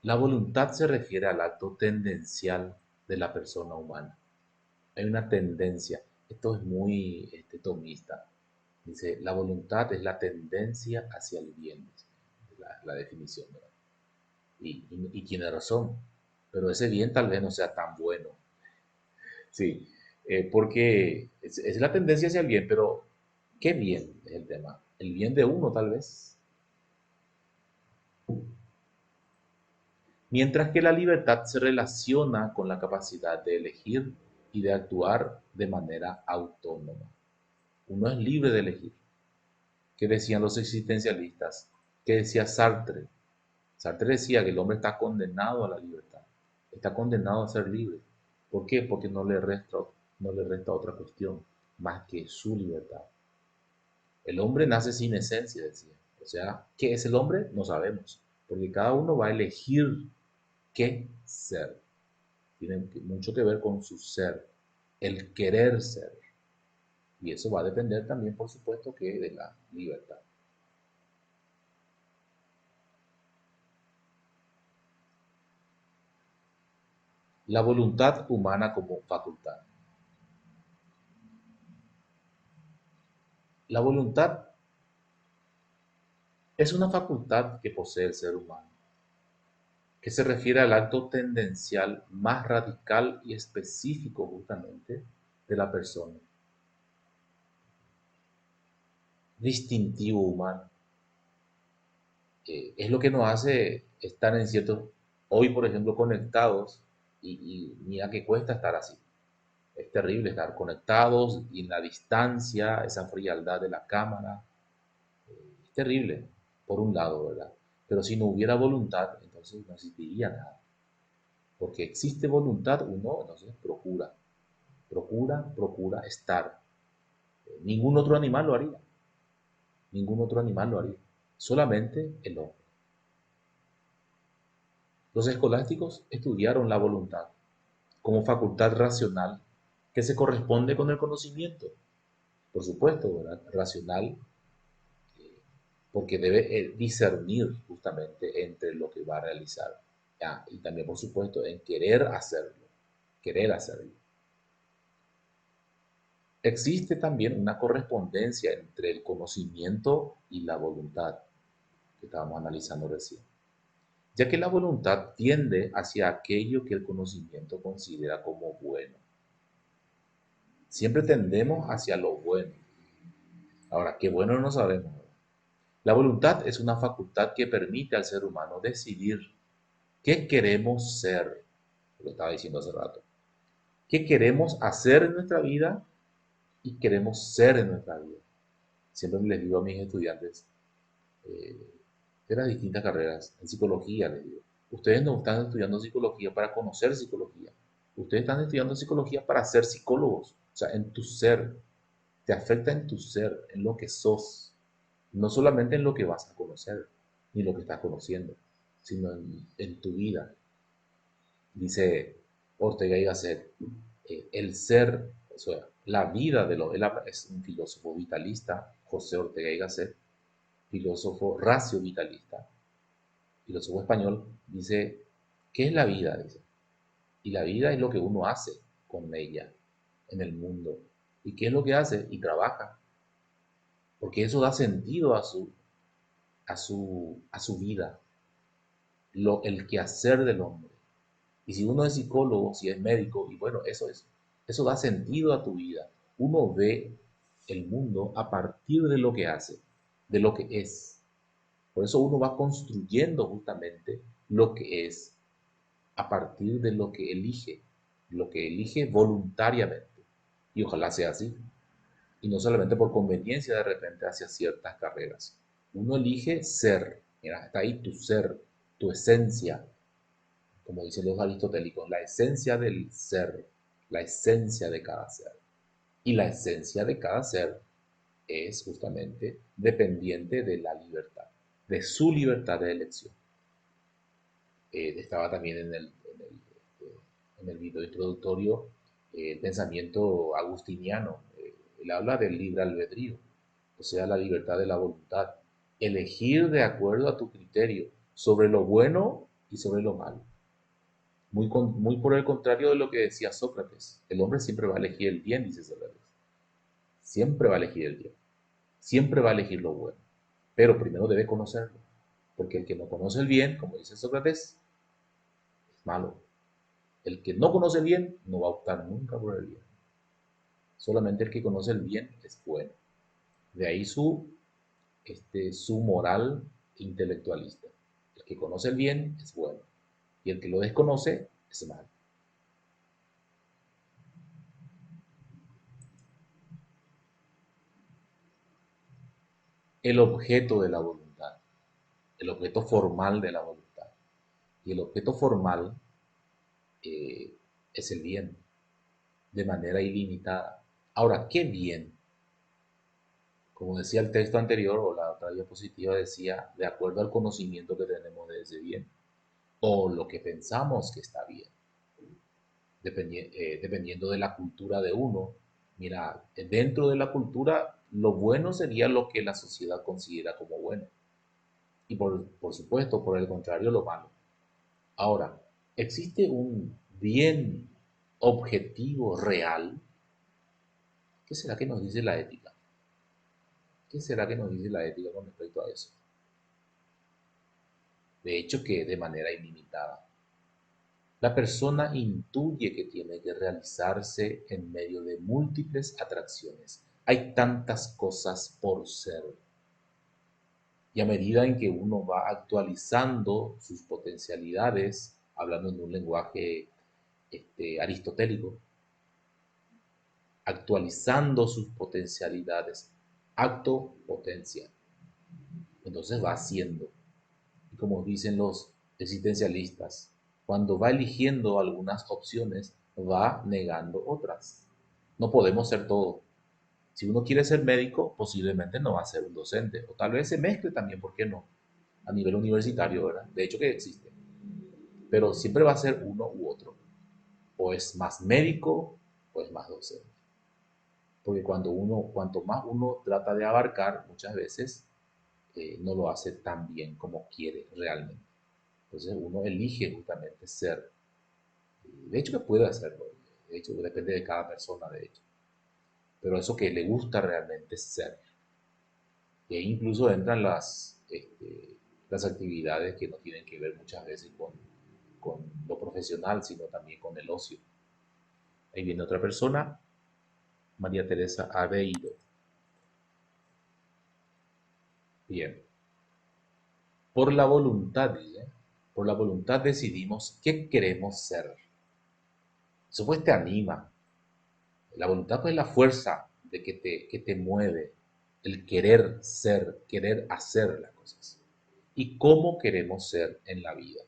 La voluntad se refiere al acto tendencial de la persona humana. Hay una tendencia, esto es muy tomista. Dice, la voluntad es la tendencia hacia el bien, la definición, ¿verdad? Y tiene razón, pero ese bien tal vez no sea tan bueno. Sí, porque es la tendencia hacia el bien, pero ¿qué bien es el tema? El bien de uno tal vez. Mientras que la libertad se relaciona con la capacidad de elegir y de actuar de manera autónoma. Uno es libre de elegir. ¿Qué decían los existencialistas? ¿Qué decía Sartre? Sartre decía que el hombre está condenado a la libertad, está condenado a ser libre. ¿Por qué? Porque no le resta otra cuestión más que su libertad. El hombre nace sin esencia, decía. O sea, ¿qué es el hombre? No sabemos, porque cada uno va a elegir qué ser. Tiene mucho que ver con su ser, el querer ser. Y eso va a depender también, por supuesto, que de la libertad. La voluntad humana como facultad. La voluntad es una facultad que posee el ser humano, que se refiere al acto tendencial más radical y específico justamente de la persona, distintivo humano. Es lo que nos hace estar en ciertos Hoy, por ejemplo, conectados, y mira que cuesta estar así. Es terrible estar conectados y en la distancia, esa frialdad de la cámara. Es terrible, por un lado, ¿verdad? Pero si no hubiera voluntad, entonces no existiría nada. Porque existe voluntad, uno entonces procura estar. Ningún otro animal lo haría. Ningún otro animal lo haría. Solamente el hombre. Los escolásticos estudiaron la voluntad como facultad racional que se corresponde con el conocimiento. Por supuesto, ¿verdad? Racional, porque debe discernir justamente entre lo que va a realizar. Y también, por supuesto, en querer hacerlo. Querer hacerlo. Existe también una correspondencia entre el conocimiento y la voluntad que estábamos analizando recién, ya que la voluntad tiende hacia aquello que el conocimiento considera como bueno. Siempre tendemos hacia lo bueno. Ahora, qué bueno no sabemos. La voluntad es una facultad que permite al ser humano decidir qué queremos ser, lo estaba diciendo hace rato, qué queremos hacer en nuestra vida y queremos ser en nuestra vida. Siempre les digo a mis estudiantes eh, de las distintas carreras, en psicología les digo, ustedes no están estudiando psicología para conocer psicología, ustedes están estudiando psicología para ser psicólogos, o sea, en tu ser, te afecta en tu ser, en lo que sos, no solamente en lo que vas a conocer, ni lo que estás conociendo, sino en tu vida. Dice Ortega y Gasset, el ser, o sea, la vida de lo, él es un filósofo vitalista, José Ortega y Gasset, filósofo racio-vitalista, filósofo español, dice, ¿qué es la vida? Dice, y la vida es lo que uno hace con ella en el mundo. ¿Y qué es lo que hace? Y trabaja, porque eso da sentido a su vida, el quehacer del hombre. Y si uno es psicólogo, si es médico, y bueno, eso da sentido a tu vida. Uno ve el mundo a partir de lo que hace, de lo que es. Por eso uno va construyendo justamente lo que es a partir de lo que elige voluntariamente. Y ojalá sea así. Y no solamente por conveniencia de repente hacia ciertas carreras. Uno elige ser. Mira, está ahí tu ser, tu esencia, como dicen los aristotélicos, la esencia del ser, la esencia de cada ser. Y la esencia de cada ser es justamente dependiente de la libertad, de su libertad de elección. Estaba también en el video introductorio el pensamiento agustiniano. Él habla del libre albedrío, o sea, la libertad de la voluntad. Elegir de acuerdo a tu criterio sobre lo bueno y sobre lo malo. Muy por el contrario de lo que decía Sócrates. El hombre siempre va a elegir el bien, dice Sócrates. Siempre va a elegir el bien. Siempre va a elegir lo bueno. Pero primero debe conocerlo. Porque el que no conoce el bien, como dice Sócrates, es malo. El que no conoce el bien no va a optar nunca por el bien. Solamente el que conoce el bien es bueno. De ahí su moral intelectualista. El que conoce el bien es bueno. Y el que lo desconoce es malo. El objeto de la voluntad. El objeto formal de la voluntad. Y el objeto formal eh, es el bien, de manera ilimitada. Ahora, ¿qué bien? Como decía el texto anterior o la otra diapositiva decía, de acuerdo al conocimiento que tenemos de ese bien, o lo que pensamos que está bien, dependiendo de la cultura de uno. Mira, dentro de la cultura, lo bueno sería lo que la sociedad considera como bueno. Y por supuesto, por el contrario, lo malo. Ahora, ¿existe un bien objetivo real? ¿Qué será que nos dice la ética? ¿Qué será que nos dice la ética con respecto a eso? De hecho, que de manera ilimitada. La persona intuye que tiene que realizarse en medio de múltiples atracciones. Hay tantas cosas por ser. Y a medida en que uno va actualizando sus potencialidades, hablando en un lenguaje aristotélico, actualizando sus potencialidades. Acto, potencia. Entonces va haciendo. Y como dicen los existencialistas, cuando va eligiendo algunas opciones, va negando otras. No podemos ser todo. Si uno quiere ser médico, posiblemente no va a ser un docente. O tal vez se mezcle también, ¿por qué no? A nivel universitario, ¿verdad? De hecho que existe. Pero siempre va a ser uno u otro. O es más médico o es más docente. Porque cuanto más uno trata de abarcar, muchas veces no lo hace tan bien como quiere realmente. Entonces uno elige justamente ser. De hecho que puede hacerlo. De hecho, depende de cada persona, de hecho. Pero eso que le gusta realmente ser. Y ahí incluso entran las actividades que no tienen que ver muchas veces con lo profesional, sino también con el ocio. Ahí viene otra persona, María Teresa Aveiro. Bien. Por la voluntad, dice, por la voluntad decidimos qué queremos ser. Eso pues te anima. La voluntad pues es la fuerza que te mueve, el querer ser, querer hacer las cosas. ¿Y cómo queremos ser en la vida?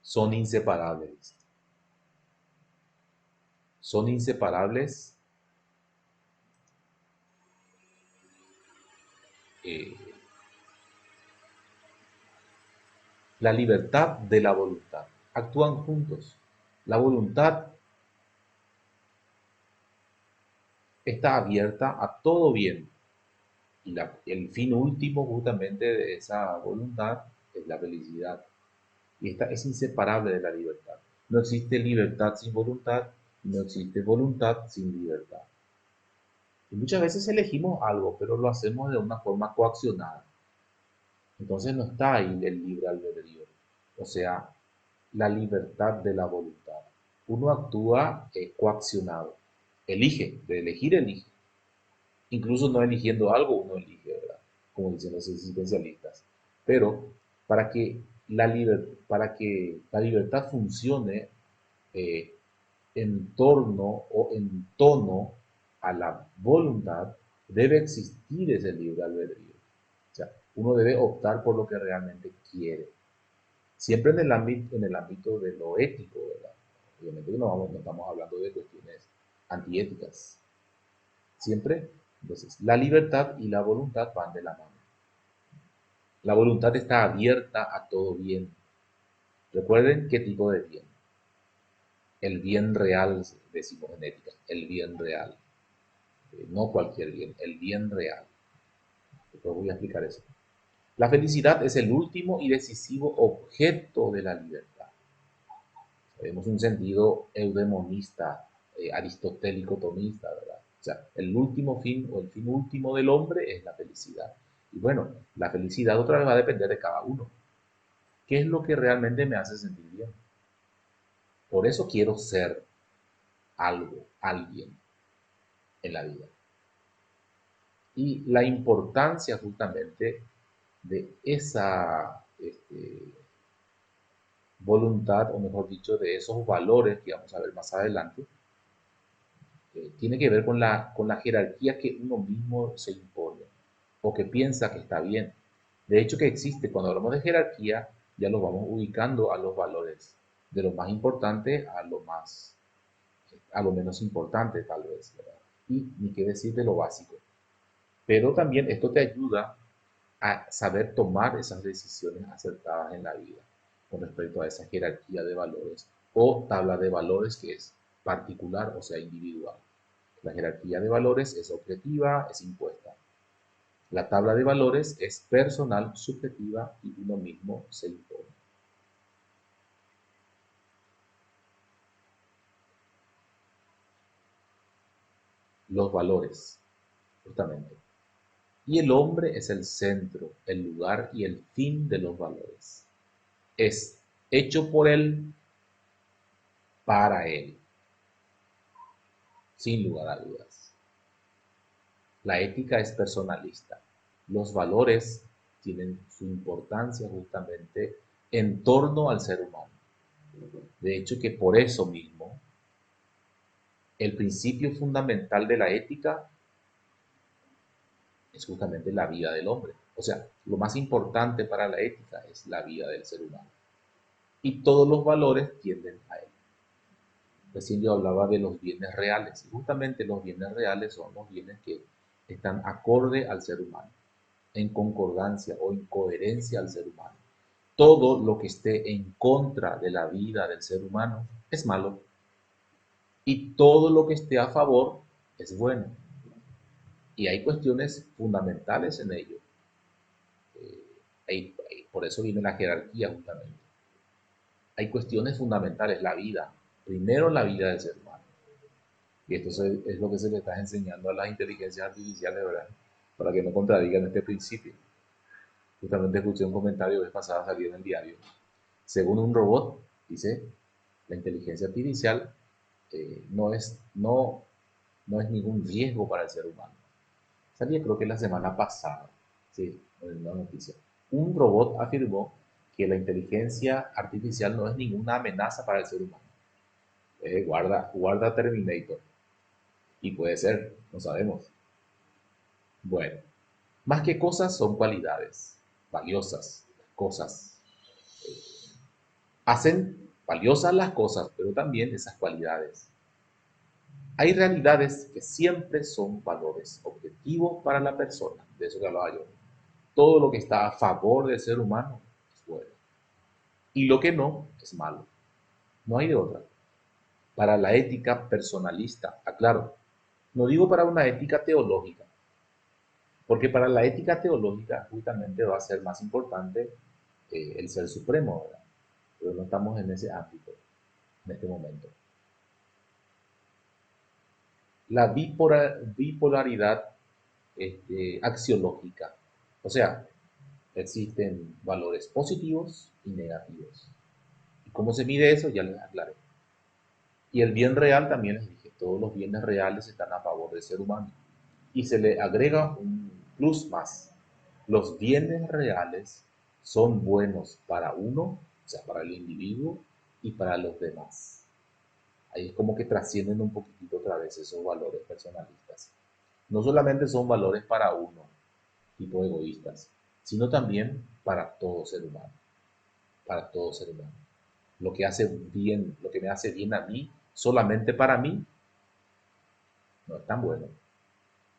Son inseparables. Son inseparables eh, la libertad de la voluntad. Actúan juntos. La voluntad está abierta a todo bien. Y el fin último justamente de esa voluntad es la felicidad. Y esta es inseparable de la libertad. No existe libertad sin voluntad, no existe voluntad sin libertad. Y muchas veces elegimos algo, pero lo hacemos de una forma coaccionada. Entonces no está ahí el libre albedrío. O sea, la libertad de la voluntad. Uno actúa coaccionado. Elige, de elegir elige. Incluso no eligiendo algo, uno elige, ¿verdad? Como dicen los existencialistas. Pero para que la libertad funcione eh, en torno o en tono a la voluntad, debe existir ese libre albedrío. O sea, uno debe optar por lo que realmente quiere. Siempre en el ámbito de lo ético, ¿verdad? Obviamente no estamos hablando de cuestiones antiéticas. Siempre, entonces, la libertad y la voluntad van de la mano. La voluntad está abierta a todo bien. Recuerden qué tipo de bien. El bien real, decimos en ética, el bien real. No cualquier bien, el bien real. Después voy a explicar eso. La felicidad es el último y decisivo objeto de la libertad. Tenemos un sentido eudemonista, aristotélico tomista, ¿verdad? O sea, el último fin o el fin último del hombre es la felicidad. Y bueno, la felicidad otra vez va a depender de cada uno. ¿Qué es lo que realmente me hace sentir bien? Por eso quiero ser algo, alguien en la vida. Y la importancia justamente de esa voluntad, o mejor dicho, de esos valores que vamos a ver más adelante, tiene que ver con la jerarquía que uno mismo se impone o que piensa que está bien. De hecho, que existe, cuando hablamos de jerarquía, ya lo vamos ubicando a los valores, de lo más importante a lo menos importante, tal vez, ¿verdad? Y ni qué decir de lo básico. Pero también esto te ayuda a saber tomar esas decisiones acertadas en la vida con respecto a esa jerarquía de valores o tabla de valores que es particular, o sea, individual. La jerarquía de valores es objetiva, es impuesta. La tabla de valores es personal, subjetiva y uno mismo se impone. Los valores, justamente. Y el hombre es el centro, el lugar y el fin de los valores. Es hecho por él, para él, sin lugar a dudas. La ética es personalista. Los valores tienen su importancia justamente en torno al ser humano. De hecho, que por eso mismo, el principio fundamental de la ética es justamente la vida del hombre. O sea, lo más importante para la ética es la vida del ser humano. Y todos los valores tienden a él. Recién yo hablaba de los bienes reales. Y justamente los bienes reales son los bienes que están acorde al ser humano, en concordancia o en coherencia al ser humano. Todo lo que esté en contra de la vida del ser humano es malo. Y todo lo que esté a favor es bueno. Y hay cuestiones fundamentales en ello. Por eso viene la jerarquía justamente. Hay cuestiones fundamentales, la vida. Primero la vida del ser humano. Y esto es lo que se le está enseñando a las inteligencias artificiales, ¿verdad? Para que no contradigan este principio. Justamente escuché un comentario vez pasada, salió en el diario. Según un robot, dice, la inteligencia artificial no es ningún riesgo para el ser humano. Salía creo que la semana pasada, sí, en una noticia. Un robot afirmó que la inteligencia artificial no es ninguna amenaza para el ser humano. Guarda Terminator. Y puede ser, no sabemos. Bueno, más que cosas son cualidades valiosas, cosas. Hacen valiosas las cosas, pero también esas cualidades. Hay realidades que siempre son valores objetivos para la persona, de eso que hablaba yo. Todo lo que está a favor del ser humano es bueno y lo que no es malo. No hay de otra. Para la ética personalista, aclaro, no digo para una ética teológica, porque para la ética teológica justamente va a ser más importante el ser supremo, ¿verdad? Pero no estamos en ese ámbito en este momento. La bipolaridad axiológica, o sea, existen valores positivos y negativos. ¿Y cómo se mide eso? Ya les aclaré. Y el bien real también les dije, todos los bienes reales están a favor del ser humano. Y se le agrega un plus más. Los bienes reales son buenos para uno, o sea, para el individuo y para los demás. Ahí es como que trascienden un poquitito otra vez esos valores personalistas. No solamente son valores para uno, tipo egoístas, sino también para todo ser humano, para todo ser humano. Lo que hace bien, lo que me hace bien a mí, solamente para mí, no es tan bueno.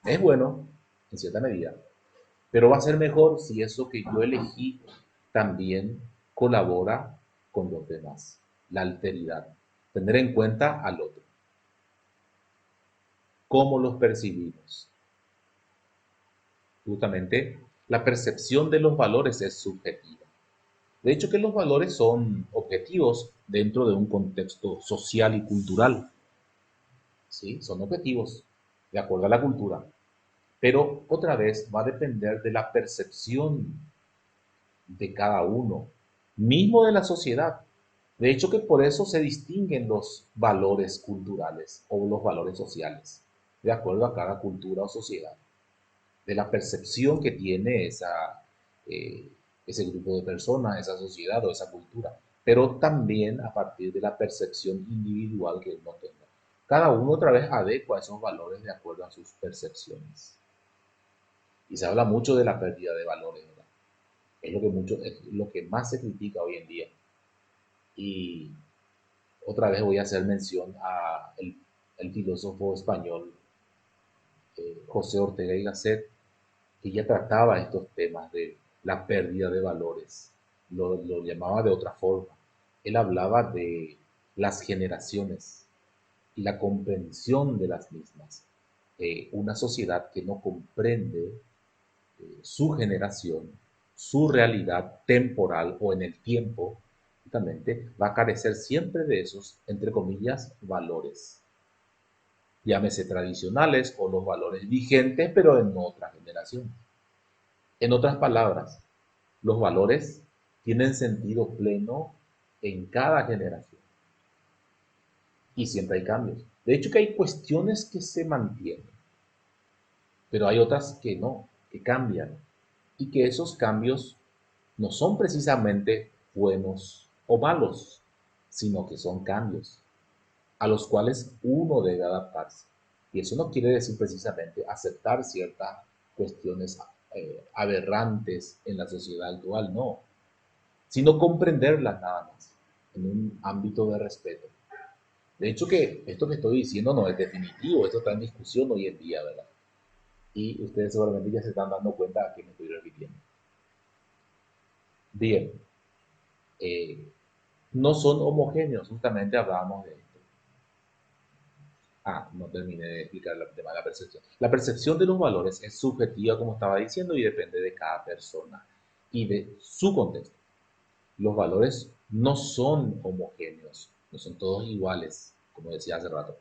Es bueno, en cierta medida, pero va a ser mejor si eso que yo elegí también colabora con los demás. La alteridad. Tener en cuenta al otro. ¿Cómo los percibimos? Justamente, la percepción de los valores es subjetiva. De hecho, que los valores son objetivos dentro de un contexto social y cultural. ¿Sí? Son objetivos, de acuerdo a la cultura. Pero otra vez va a depender de la percepción de cada uno, mismo de la sociedad. De hecho, que por eso se distinguen los valores culturales o los valores sociales, de acuerdo a cada cultura o sociedad, de la percepción que tiene eh, ese grupo de personas, esa sociedad o esa cultura, pero también a partir de la percepción individual que uno tenga. Cada uno otra vez adecua esos valores de acuerdo a sus percepciones. Y se habla mucho de la pérdida de valores, ¿verdad? Es lo que más se critica hoy en día. Y otra vez voy a hacer mención a el filósofo español José Ortega y Gasset, que ya trataba estos temas de la pérdida de valores. Lo llamaba de otra forma. Él hablaba de las generaciones y la comprensión de las mismas. Una sociedad que no comprende su generación, su realidad temporal o en el tiempo, justamente va a carecer siempre de esos, entre comillas, valores. Llámese tradicionales o los valores vigentes, pero en otra generación. En otras palabras, los valores tienen sentido pleno en cada generación y siempre hay cambios. De hecho, que hay cuestiones que se mantienen, pero hay otras que no, que cambian y que esos cambios no son precisamente buenos o malos, sino que son cambios a los cuales uno debe adaptarse. Y eso no quiere decir precisamente aceptar ciertas cuestiones aberrantes en la sociedad actual, no, sino comprenderlas nada más, en un ámbito de respeto. De hecho que esto que estoy diciendo no es definitivo, esto está en discusión hoy en día, ¿verdad? Y ustedes seguramente ya se están dando cuenta a qué me estoy refiriendo. Bien, eh, no son homogéneos, justamente hablábamos de esto. No terminé de explicar el tema de la percepción. La percepción de los valores es subjetiva, como estaba diciendo, y depende de cada persona y de su contexto. Los valores no son homogéneos, no son todos iguales, como decía hace rato,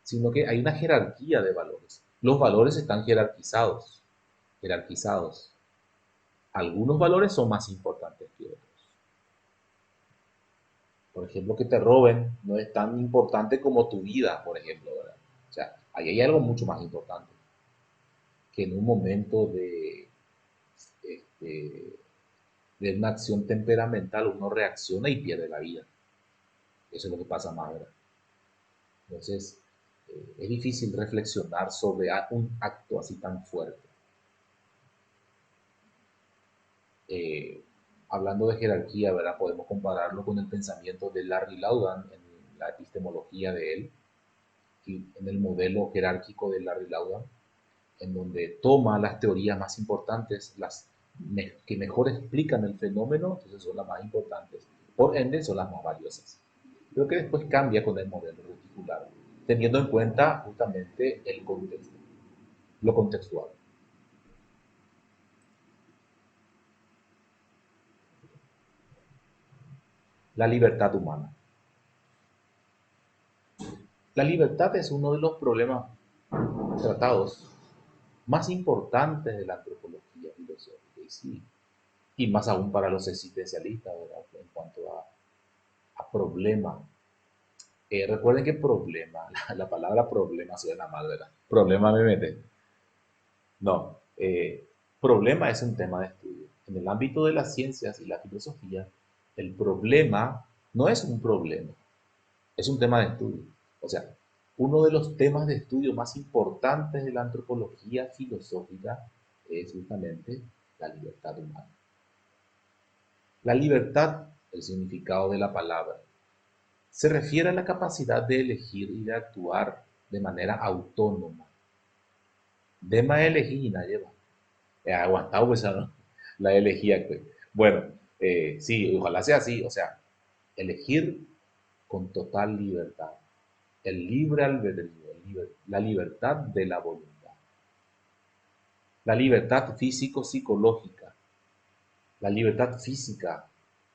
sino que hay una jerarquía de valores. Los valores están jerarquizados, jerarquizados. Algunos valores son más importantes que otros. Por ejemplo, que te roben no es tan importante como tu vida, por ejemplo, ¿verdad? O sea, ahí hay algo mucho más importante que en un momento este, de una acción temperamental uno reacciona y pierde la vida. Eso es lo que pasa más, ¿verdad? Entonces, es difícil reflexionar sobre un acto así tan fuerte. Eh, Hablando de jerarquía, ¿verdad? Podemos compararlo con el pensamiento de Larry Laudan en la epistemología de él, y en el modelo jerárquico de Larry Laudan, en donde toma las teorías más importantes, las que mejor explican el fenómeno, entonces son las más importantes. Por ende, son las más valiosas. Creo que después cambia con el modelo reticular, teniendo en cuenta justamente el contexto, lo contextual. La libertad humana. La libertad es uno de los problemas tratados más importantes de la antropología filosófica, y sí, y más aún para los existencialistas, ¿verdad? En cuanto a problema. Recuerden que problema, la palabra problema suena mal, ¿verdad? Problema me mete. No, problema es un tema de estudio. En el ámbito de las ciencias y la filosofía, el problema no es un problema, es un tema de estudio. O sea, uno de los temas de estudio más importantes de la antropología filosófica es justamente la libertad humana. La libertad, el significado de la palabra, se refiere a la capacidad de elegir y de actuar de manera autónoma. De más elegir, lleva. Aguantado, pues, ¿no? La elegía, pues. Bueno, sí, ojalá sea así, o sea, elegir con total libertad. El libre albedrío, la libertad de la voluntad. La libertad físico-psicológica, la libertad física,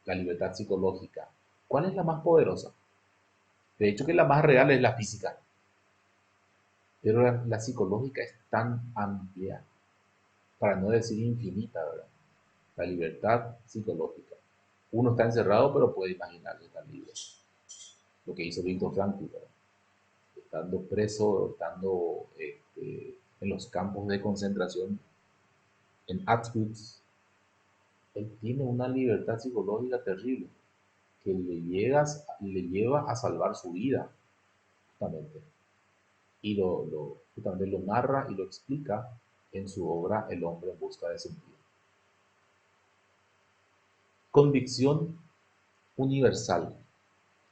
la libertad psicológica. ¿Cuál es la más poderosa? De hecho, que la más real es la física, pero la psicológica es tan amplia, para no decir infinita, ¿verdad? La libertad psicológica. Uno está encerrado, pero puede imaginarse estar libre. Lo que hizo Víctor Frankl, ¿verdad? Estando preso, estando en los campos de concentración en Auschwitz, él tiene una libertad psicológica terrible que le lleva a salvar su vida, justamente. Y justamente lo narra y lo explica en su obra El hombre en busca de sentido. Convicción universal.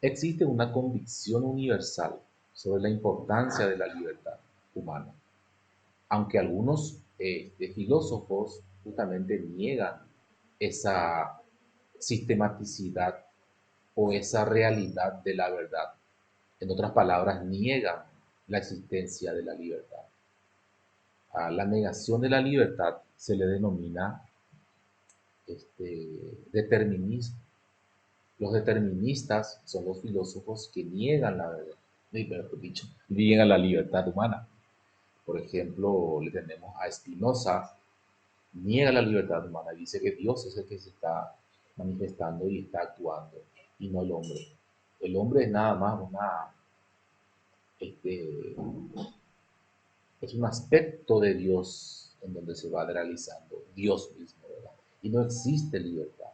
Existe una convicción universal sobre la importancia de la libertad humana, aunque algunos filósofos justamente niegan esa sistematicidad o esa realidad de la verdad. En otras palabras, niegan la existencia de la libertad. A la negación de la libertad se le denomina determinismo. Los deterministas son los filósofos que niegan la verdad, mejor dicho, niegan la libertad humana. Por ejemplo, le tenemos a Spinoza, niega la libertad humana, dice que Dios es el que se está manifestando y está actuando, y no el hombre. El hombre es nada más este, es un aspecto de Dios en donde se va realizando Dios mismo, ¿verdad? Y no existe libertad.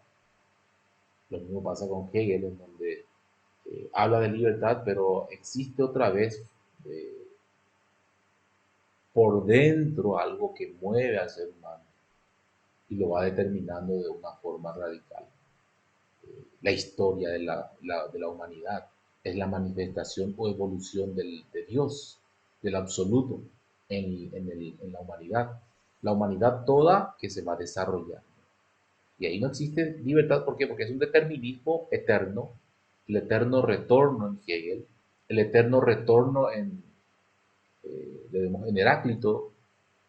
Lo mismo pasa con Hegel, en donde habla de libertad, pero existe otra vez eh, por dentro algo que mueve al ser humano y lo va determinando de una forma radical. La historia de la humanidad es la manifestación o evolución de Dios, del absoluto, en la humanidad. La humanidad toda que se va desarrollando. Y ahí no existe libertad, ¿por qué? Porque es un determinismo eterno, el eterno retorno en Hegel, el eterno retorno en Heráclito,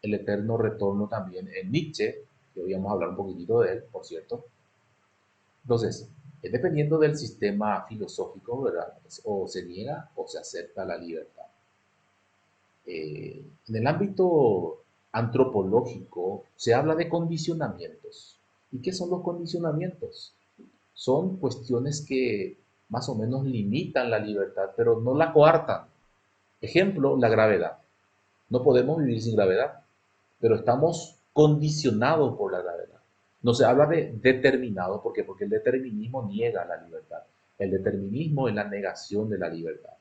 el eterno retorno también en Nietzsche, que hoy vamos a hablar un poquitito de él, por cierto. Entonces, dependiendo del sistema filosófico, ¿verdad? O se niega o se acepta la libertad. En el ámbito antropológico se habla de condicionamientos. ¿Y qué son los condicionamientos? Son cuestiones que más o menos limitan la libertad, pero no la coartan. Ejemplo, la gravedad. No podemos vivir sin gravedad, pero estamos condicionados por la gravedad. No se habla de determinado, ¿por qué? Porque el determinismo niega la libertad. El determinismo es la negación de la libertad.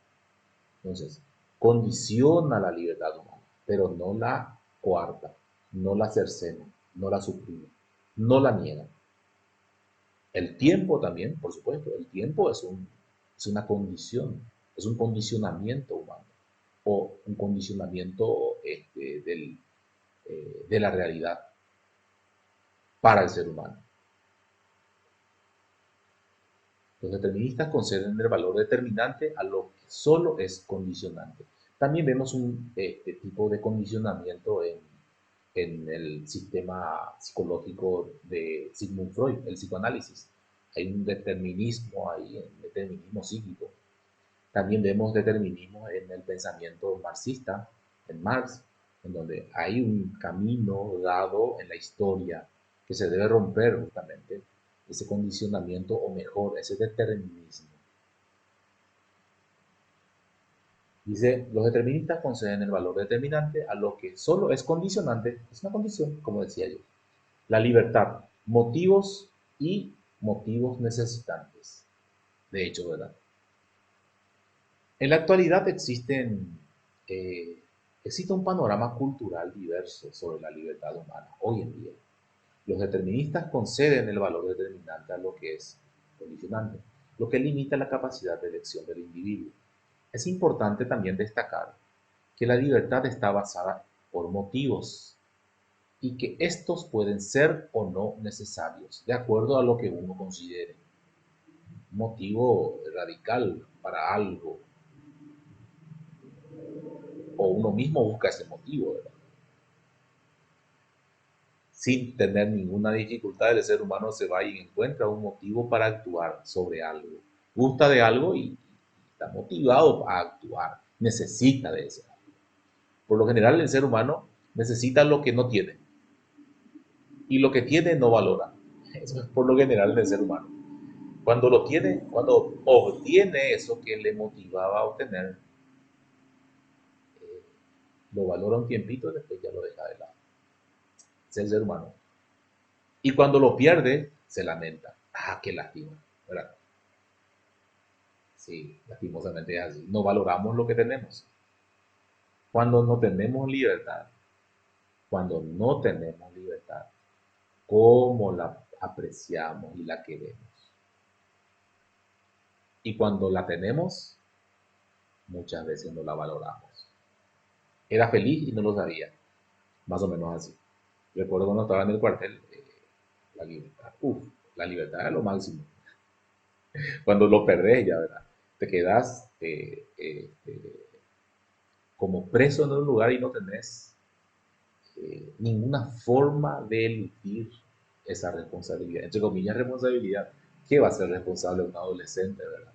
Entonces, condiciona la libertad humana, pero no la coarta, no la cercena, no la suprime, no la niega. El tiempo también, por supuesto, el tiempo es una condición, es un condicionamiento humano o un condicionamiento de la realidad para el ser humano. Los deterministas conceden el valor determinante a lo que solo es condicionante. También vemos un tipo de condicionamiento en el sistema psicológico de Sigmund Freud, el psicoanálisis. Hay un determinismo ahí, un determinismo psíquico. También vemos determinismo en el pensamiento marxista, en Marx, en donde hay un camino dado en la historia que se debe romper justamente ese condicionamiento o mejor, ese determinismo. Dice, los deterministas conceden el valor determinante a lo que solo es condicionante, es una condición, como decía yo. La libertad, motivos y motivos necesitantes. De hecho, ¿verdad? En la actualidad eh, existe un panorama cultural diverso sobre la libertad humana hoy en día. Los deterministas conceden el valor determinante a lo que es condicionante, lo que limita la capacidad de elección del individuo. Es importante también destacar que la libertad está basada por motivos y que estos pueden ser o no necesarios, de acuerdo a lo que uno considere. Un motivo radical para algo, o uno mismo busca ese motivo, ¿verdad? Sin tener ninguna dificultad, el ser humano se va y encuentra un motivo para actuar sobre algo. Gusta de algo y está motivado a actuar, necesita de eso. Por lo general, el ser humano necesita lo que no tiene y lo que tiene no valora. Eso es por lo general del ser humano. Cuando lo tiene, cuando obtiene eso que le motivaba a obtener, eh, lo valora un tiempito y después ya lo deja de lado. Es el ser humano. Y cuando lo pierde, se lamenta. Ah, qué lástima, ¿verdad? Sí, lastimosamente es así. No valoramos lo que tenemos. Cuando no tenemos libertad, cuando no tenemos libertad, ¿cómo la apreciamos y la queremos? Y cuando la tenemos, muchas veces no la valoramos. Era feliz y no lo sabía, más o menos así. Recuerdo cuando estaba en el cuartel, la libertad, la libertad era lo máximo. Cuando lo perdés ya, ¿verdad? Te quedas como preso en un lugar y no tenés ninguna forma de eludir esa responsabilidad. Entre comillas, responsabilidad. ¿Qué va a ser responsable un adolescente, verdad?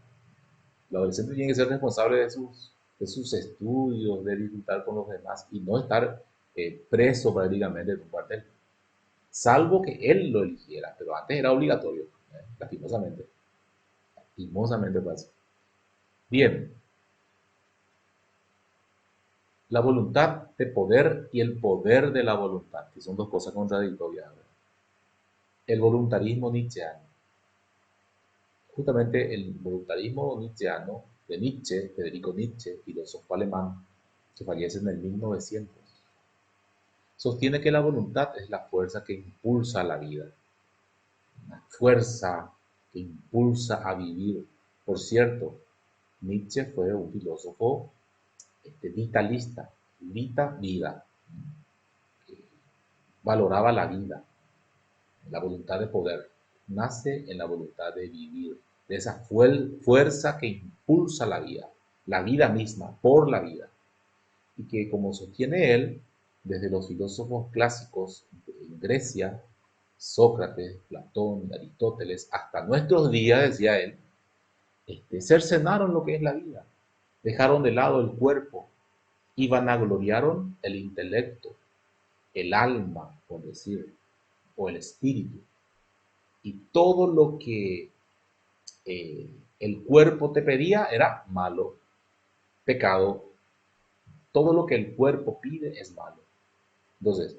El adolescente tiene que ser responsable de sus estudios, de disfrutar con los demás y no estar preso prácticamente en un cuartel. Salvo que él lo eligiera, pero antes era obligatorio, lastimosamente. Lastimosamente pasa. Bien, la voluntad de poder y el poder de la voluntad, que son dos cosas contradictorias. ¿Verdad? El voluntarismo nietzscheano. Justamente el voluntarismo nietzscheano de Nietzsche, Federico Nietzsche, filósofo alemán, que fallece en el 1900, sostiene que la voluntad es la fuerza que impulsa la vida, una fuerza que impulsa a vivir. Por cierto, Nietzsche fue un filósofo vitalista, vida, que valoraba la vida, la voluntad de poder, nace en la voluntad de vivir, de esa fuerza que impulsa la vida misma, por la vida. Y que, como sostiene él, desde los filósofos clásicos en Grecia, Sócrates, Platón, Aristóteles, hasta nuestros días, decía él, cercenaron lo que es la vida, dejaron de lado el cuerpo y vanagloriaron el intelecto, el alma, por decir, o el espíritu. Y todo lo que eh, el cuerpo te pedía era malo, pecado. Todo lo que el cuerpo pide es malo. Entonces,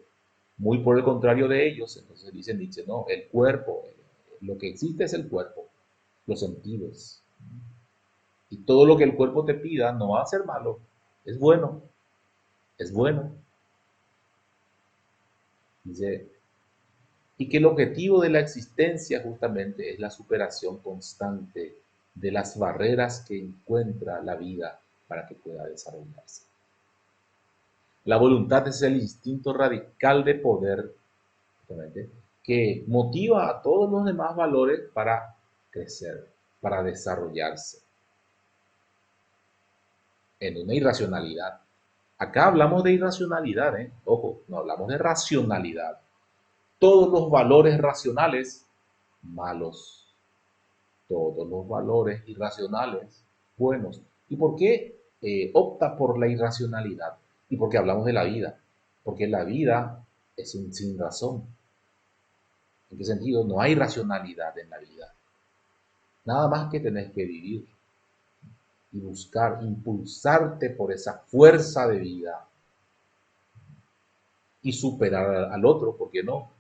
muy por el contrario de ellos, entonces dice Nietzsche, no, el cuerpo, lo que existe es el cuerpo, los sentidos. Y todo lo que el cuerpo te pida no va a ser malo, es bueno, es bueno. Dice, y que el objetivo de la existencia justamente es la superación constante de las barreras que encuentra la vida para que pueda desarrollarse. La voluntad es el instinto radical de poder justamente, que motiva a todos los demás valores para crecer, para desarrollarse en una irracionalidad. Acá hablamos de irracionalidad, ¿eh? Ojo, no hablamos de racionalidad. Todos los valores racionales, malos. Todos los valores irracionales, buenos. ¿Y por qué opta por la irracionalidad? Y porque hablamos de la vida. Porque la vida es un sin razón. ¿En qué sentido? No hay racionalidad en la vida. Nada más que tenés que vivir y buscar, impulsarte por esa fuerza de vida y superar al otro, ¿por qué no?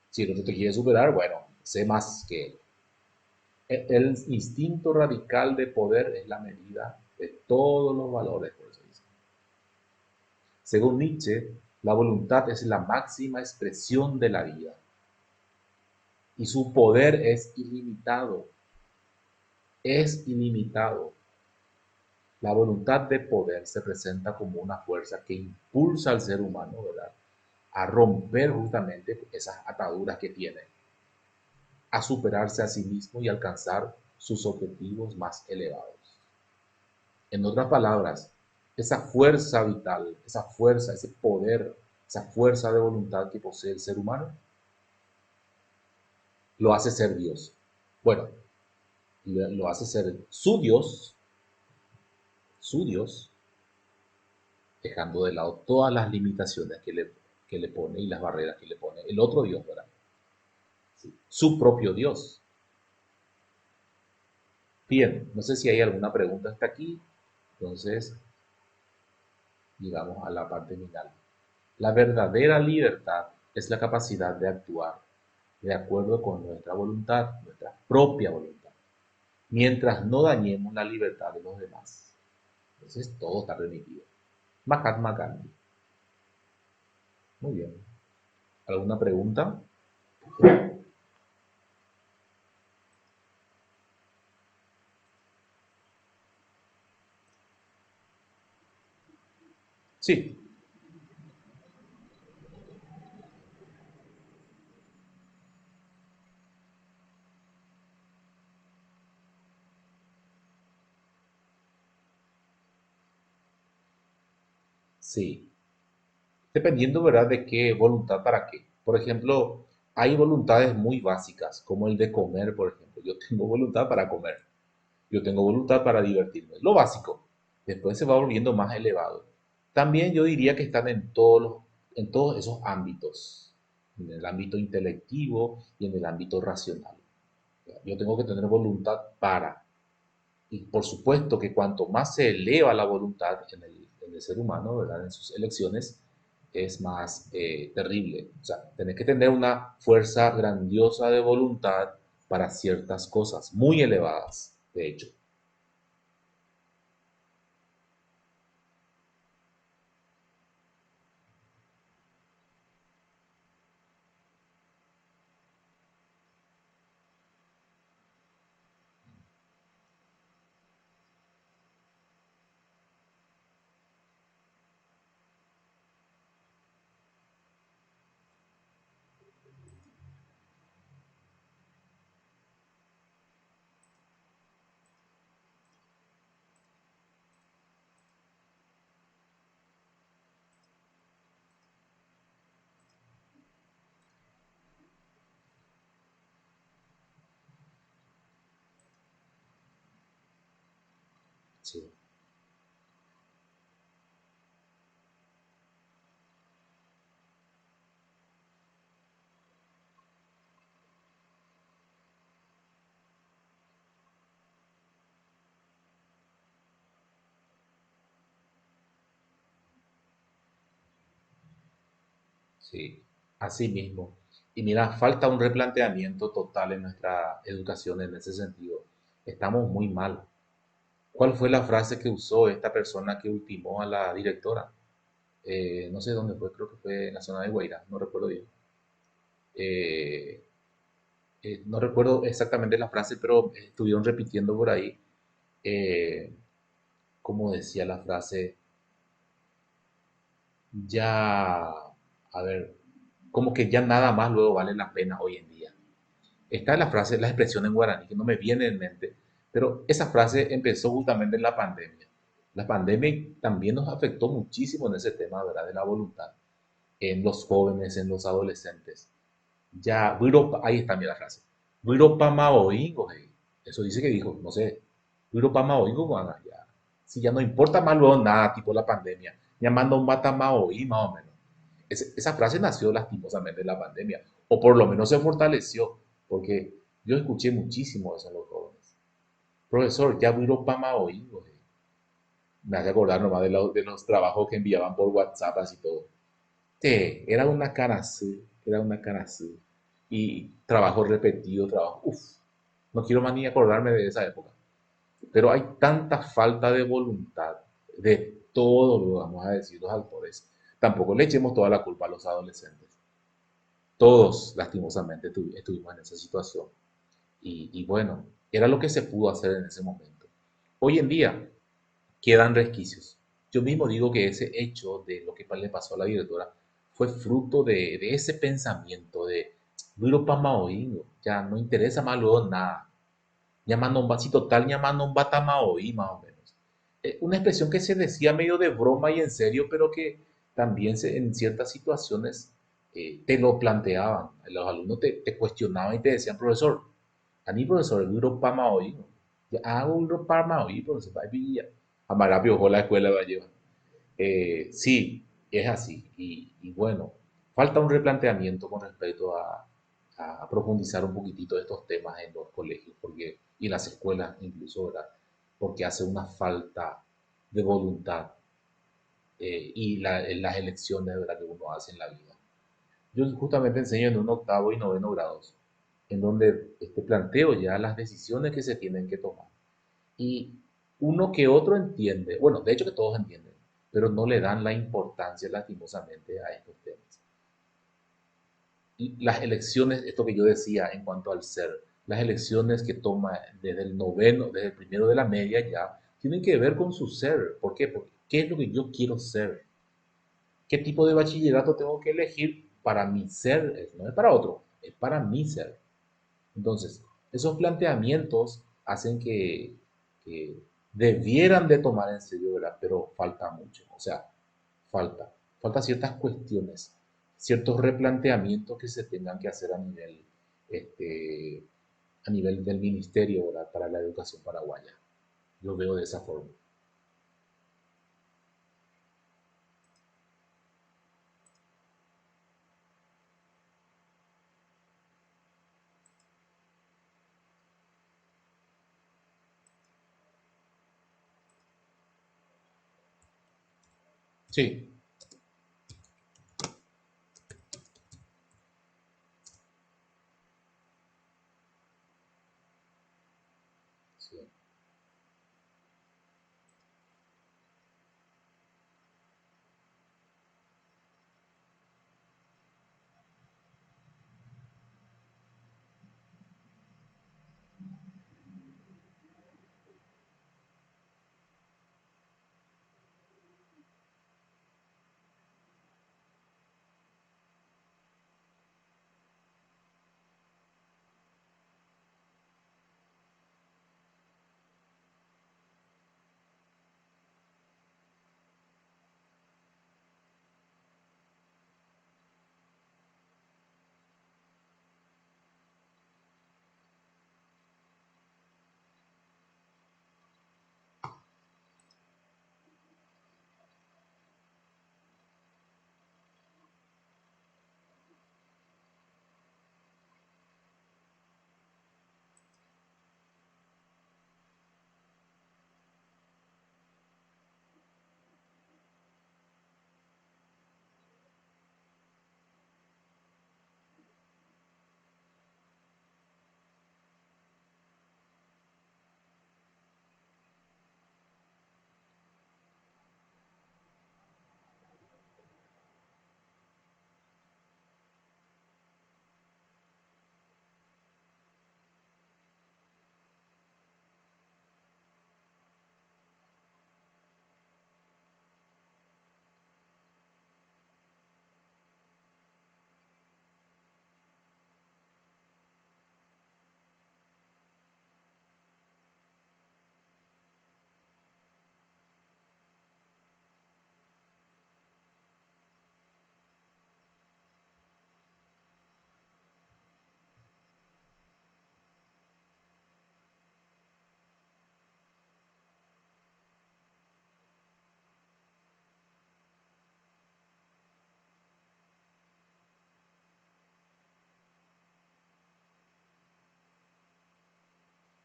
Si el otro te quiere superar, bueno, sé más que él. El instinto radical de poder es la medida de todos los valores, por eso dice. Según Nietzsche, la voluntad es la máxima expresión de la vida y su poder es ilimitado. Es ilimitado. La voluntad de poder se presenta como una fuerza que impulsa al ser humano, ¿verdad?, a romper justamente esas ataduras que tiene, a superarse a sí mismo y alcanzar sus objetivos más elevados. En otras palabras, esa fuerza vital, esa fuerza, ese poder, esa fuerza de voluntad que posee el ser humano, lo hace ser Dios. Bueno, lo hace ser su Dios, dejando de lado todas las limitaciones que le pone y las barreras que le pone el otro Dios, ¿verdad? Sí. Su propio Dios. Bien, no sé si hay alguna pregunta hasta aquí, entonces llegamos a la parte final. La verdadera libertad es la capacidad de actuar de acuerdo con nuestra voluntad, nuestra propia voluntad, mientras no dañemos la libertad de los demás. Entonces todo está permitido. Mahatma Gandhi. Muy bien. ¿Alguna pregunta? Sí, sí. Dependiendo, ¿verdad?, de qué voluntad para qué. Por ejemplo, hay voluntades muy básicas, como el de comer, por ejemplo. Yo tengo voluntad para comer. Yo tengo voluntad para divertirme. Lo básico. Después se va volviendo más elevado. También yo diría que están en todos esos ámbitos. En el ámbito intelectivo y en el ámbito racional. Yo tengo que tener voluntad para. Y por supuesto que cuanto más se eleva la voluntad en el ser humano, ¿verdad?, en sus elecciones, es más terrible. O sea, tenés que tener una fuerza grandiosa de voluntad para ciertas cosas muy elevadas, de hecho. Sí, sí, así mismo. Y mira, falta un replanteamiento total en nuestra educación en ese sentido. Estamos muy mal. ¿Cuál fue la frase que usó esta persona que ultimó a la directora? No sé dónde fue, creo que fue en la zona de Guairá, no recuerdo bien. Eh, no recuerdo exactamente la frase, pero estuvieron repitiendo por ahí, eh, como decía la frase, ya, a ver, como que ya nada más luego vale la pena hoy en día. Esta es la frase, la expresión en guaraní que no me viene en mente, pero esa frase empezó justamente en la pandemia. La pandemia también nos afectó muchísimo en ese tema, ¿verdad? De la voluntad, en los jóvenes, en los adolescentes. Ya, ahí está mira la frase. Viro pama oingo, hey. Eso dice que dijo, no sé. Viro pama oingo, bueno, ya. Si ya no importa más luego nada, tipo la pandemia. Llamando un mata más o menos. Esa frase nació lastimosamente en la pandemia, o por lo menos se fortaleció, porque yo escuché muchísimo eso en los jóvenes. Profesor, ya viro pama oingo, hey. Me hace acordar nomás de los trabajos que enviaban por WhatsApp, así todo. Sí, era una cara azul, era una cara azul. Y trabajo repetido, trabajo, uff, no quiero más ni acordarme de esa época. Pero hay tanta falta de voluntad de todos, lo vamos a decir, los autores. Tampoco le echemos toda la culpa a los adolescentes. Todos, lastimosamente, estuvimos en esa situación. Y bueno, era lo que se pudo hacer en ese momento. Hoy en día quedan resquicios. Yo mismo digo que ese hecho de lo que le pasó a la directora fue fruto de ese pensamiento de Duro Pamaoí, ya no interesa más luego nada. Llamando un si total llamando un batamaoí, más o menos. Una expresión que se decía medio de broma y en serio, pero que también en ciertas situaciones te lo planteaban. Los alumnos te cuestionaban y te decían, profesor, a mí profesor, el duro pamaoí, ya hago un duro pamaoí, profesor, va a pillar. Amará piojó la escuela va a llevar. Sí, es así. Y bueno, falta un replanteamiento con respecto a profundizar un poquitito de estos temas en los colegios porque, y las escuelas incluso, ¿verdad? Porque hace una falta de voluntad en las elecciones, ¿verdad? Que uno hace en la vida. Yo justamente enseño en un octavo y noveno grados, en donde planteo ya las decisiones que se tienen que tomar. Y uno que otro entiende, bueno, de hecho que todos entienden, pero no le dan la importancia lastimosamente a estos temas. Y las elecciones, esto que yo decía en cuanto al ser, las elecciones que toma desde el noveno, desde el primero de la media ya, tienen que ver con su ser. ¿Por qué? Porque ¿qué es lo que yo quiero ser? ¿Qué tipo de bachillerato tengo que elegir para mi ser? No es para otro, es para mi ser. Entonces, esos planteamientos hacen que debieran de tomar en serio, ¿verdad? Pero falta mucho, o sea, falta, falta ciertas cuestiones, ciertos replanteamientos que se tengan que hacer este, a nivel del ministerio, ¿verdad? Para la educación paraguaya. Yo veo de esa forma. Sí, Sí.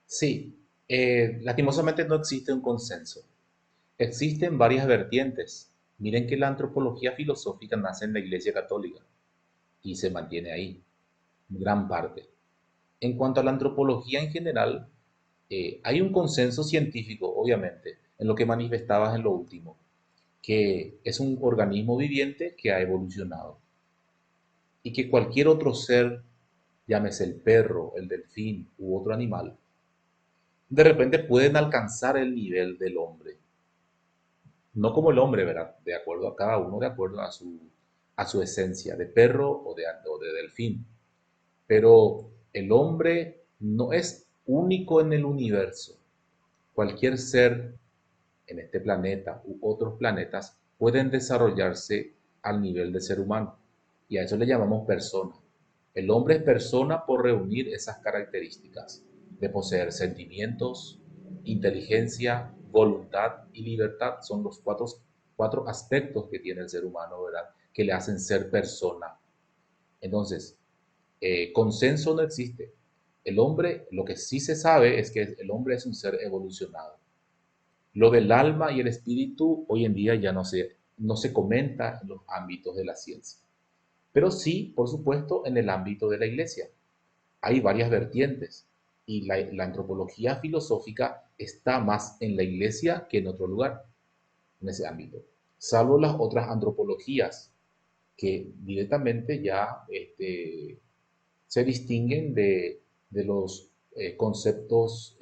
Sí, lastimosamente no existe un consenso. Existen varias vertientes. Miren que la antropología filosófica nace en la Iglesia Católica y se mantiene ahí, gran parte. En cuanto a la antropología en general, hay un consenso científico, obviamente, en lo que manifestabas en lo último, que es un organismo viviente que ha evolucionado y que cualquier otro ser, llámese el perro, el delfín u otro animal, de repente pueden alcanzar el nivel del hombre. No como el hombre, ¿verdad? De acuerdo a cada uno, de acuerdo a su esencia, de perro o de delfín. Pero el hombre no es único en el universo. Cualquier ser en este planeta u otros planetas pueden desarrollarse al nivel de ser humano. Y a eso le llamamos persona. El hombre es persona por reunir esas características de poseer sentimientos, inteligencia, voluntad y libertad. Son los cuatro aspectos que tiene el ser humano, ¿verdad? Que le hacen ser persona. Entonces, consenso no existe. El hombre, lo que sí se sabe es que el hombre es un ser evolucionado. Lo del alma y el espíritu hoy en día ya no se comenta en los ámbitos de la ciencia, pero sí, por supuesto, en el ámbito de la iglesia. Hay varias vertientes y la antropología filosófica está más en la iglesia que en otro lugar, en ese ámbito, salvo las otras antropologías que directamente ya se distinguen de los conceptos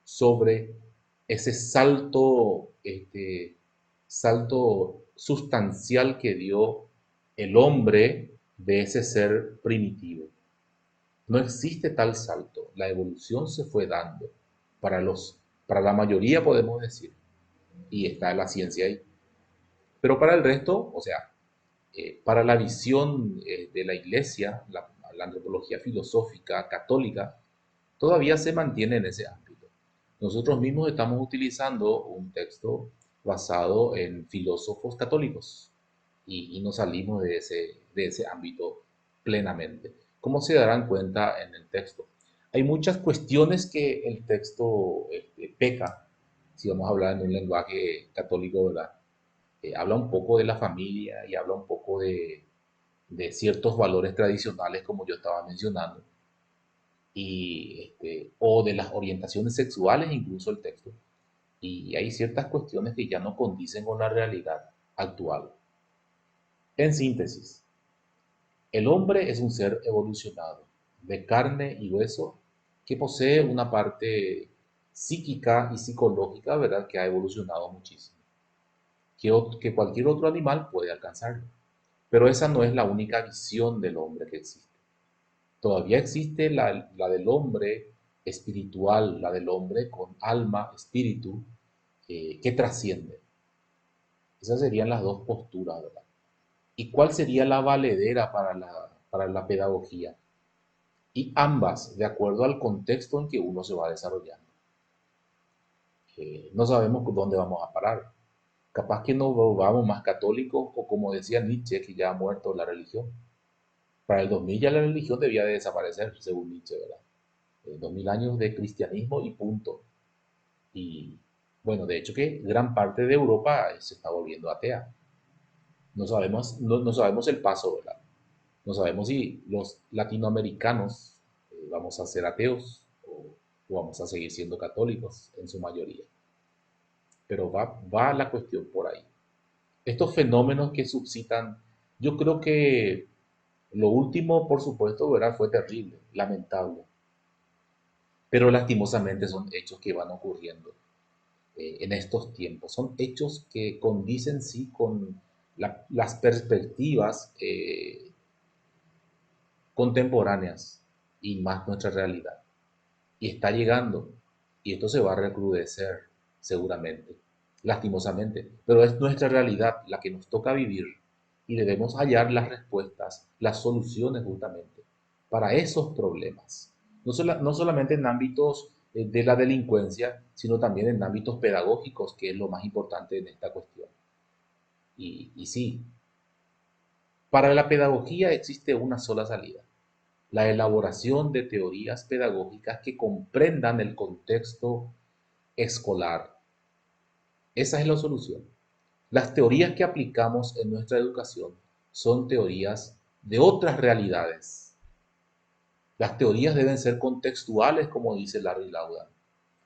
sobre ese salto sustancial que dio el hombre de ese ser primitivo. No existe tal salto. La evolución se fue dando para la mayoría podemos decir, y está la ciencia ahí. Pero para el resto, o sea, para la visión de la iglesia, la antropología filosófica católica, todavía se mantiene en ese ámbito. Nosotros mismos estamos utilizando un texto basado en filósofos católicos y no salimos de ese ámbito plenamente. ¿Cómo se darán cuenta en el texto? Hay muchas cuestiones que el texto peca, si vamos a hablar en un lenguaje católico, ¿verdad? Habla un poco de la familia y habla un poco de ciertos valores tradicionales, como yo estaba mencionando. o de las orientaciones sexuales, incluso el texto. Y hay ciertas cuestiones que ya no condicen con la realidad actual. En síntesis, el hombre es un ser evolucionado, de carne y hueso, que posee una parte psíquica y psicológica, ¿verdad?, que ha evolucionado muchísimo, que cualquier otro animal puede alcanzarlo. Pero esa no es la única visión del hombre que existe. Todavía existe la del hombre espiritual, la del hombre con alma, espíritu, que trasciende. Esas serían las dos posturas, ¿verdad? ¿Y cuál sería la valedera para la pedagogía? Y ambas, de acuerdo al contexto en que uno se va desarrollando. No sabemos dónde vamos a parar. Capaz que nos volvamos más católicos o como decía Nietzsche, que ya ha muerto la religión. Para el 2000 ya la religión debía de desaparecer, según Nietzsche, ¿verdad? 2000 años de cristianismo y punto. Y bueno, de hecho que gran parte de Europa se está volviendo atea. No sabemos el paso, ¿verdad? No sabemos si los latinoamericanos vamos a ser ateos o vamos a seguir siendo católicos en su mayoría. Pero va la cuestión por ahí. Estos fenómenos que suscitan, yo creo que lo último, por supuesto, ¿verdad?, fue terrible, lamentable, pero lastimosamente son hechos que van ocurriendo en estos tiempos. Son hechos que condicen, sí, con las perspectivas contemporáneas y más nuestra realidad. Y está llegando, y esto se va a recrudecer seguramente, lastimosamente, pero es nuestra realidad la que nos toca vivir y debemos hallar las respuestas, las soluciones justamente para esos problemas. No solamente en ámbitos de la delincuencia, sino también en ámbitos pedagógicos, que es lo más importante en esta cuestión. Y sí, para la pedagogía existe una sola salida: la elaboración de teorías pedagógicas que comprendan el contexto escolar. Esa es la solución. Las teorías que aplicamos en nuestra educación son teorías de otras realidades. Las teorías deben ser contextuales, como dice Larry Laudan.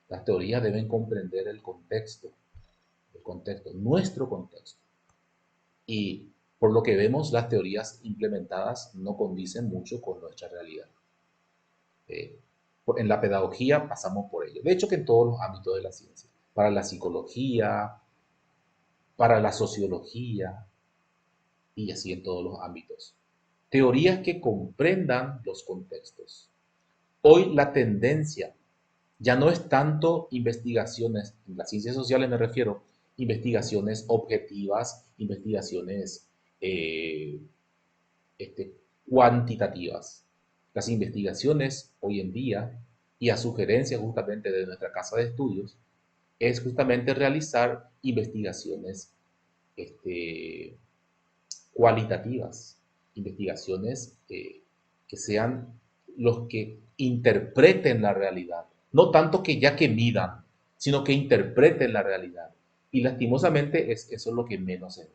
Las teorías deben comprender el contexto, nuestro contexto. Y por lo que vemos, las teorías implementadas no condicen mucho con nuestra realidad. Eh, en la pedagogía pasamos por ello. De hecho, que en todos los ámbitos de la ciencia. Para la psicología, para la sociología y así en todos los ámbitos. Teorías que comprendan los contextos. Hoy la tendencia ya no es tanto investigaciones, en las ciencias sociales me refiero, investigaciones objetivas, investigaciones eh, este, cuantitativas. Las investigaciones hoy en día, y a sugerencia justamente de nuestra casa de estudios, es justamente realizar investigaciones este, cualitativas, investigaciones que sean los que interpreten la realidad, no tanto que ya que midan, sino que interpreten la realidad. Y lastimosamente eso es lo que menos se ve.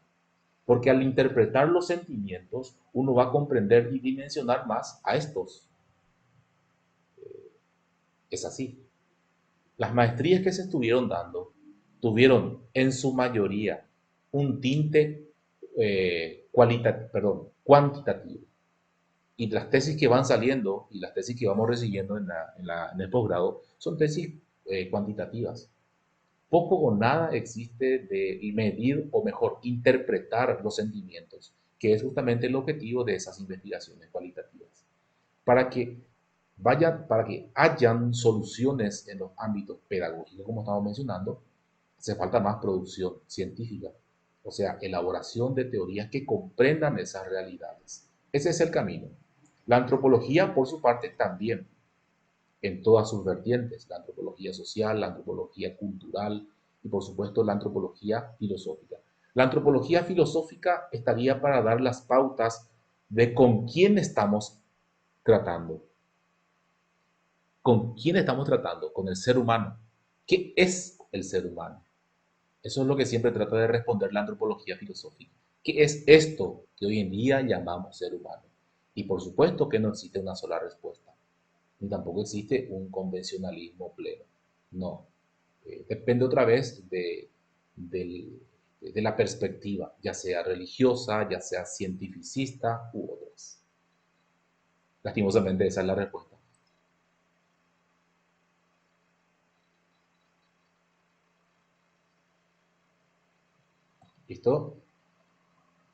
Porque al interpretar los sentimientos, uno va a comprender y dimensionar más a estos. Es así. Las maestrías que se estuvieron dando tuvieron en su mayoría un tinte cuantitativo. Y las tesis que van saliendo y las tesis que vamos recibiendo en el posgrado son tesis cuantitativas. Poco o nada existe de medir, o mejor, interpretar los sentimientos, que es justamente el objetivo de esas investigaciones cualitativas. Para que para que hayan soluciones en los ámbitos pedagógicos, como estamos mencionando, hace falta más producción científica, o sea, elaboración de teorías que comprendan esas realidades. Ese es el camino. La antropología, por su parte, también, en todas sus vertientes: la antropología social, la antropología cultural y, por supuesto, la antropología filosófica. La antropología filosófica estaría para dar las pautas de con quién estamos tratando. ¿Con quién estamos tratando? Con el ser humano. ¿Qué es el ser humano? Eso es lo que siempre trata de responder la antropología filosófica. ¿Qué es esto que hoy en día llamamos ser humano? Y por supuesto que no existe una sola respuesta. ni tampoco existe un convencionalismo pleno. No. Depende otra vez del- de la perspectiva, ya sea religiosa, ya sea cientificista u otras. Lastimosamente esa es la respuesta. ¿Listo?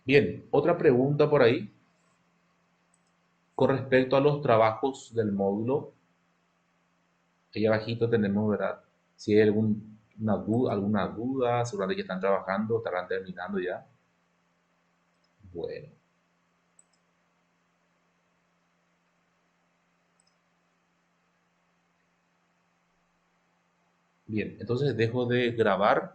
Bien, otra pregunta por ahí. Con respecto a los trabajos del módulo, ahí abajito tenemos, ¿verdad? Si hay alguna duda, seguramente que están trabajando, estarán terminando ya. Bueno, bien, entonces dejo de grabar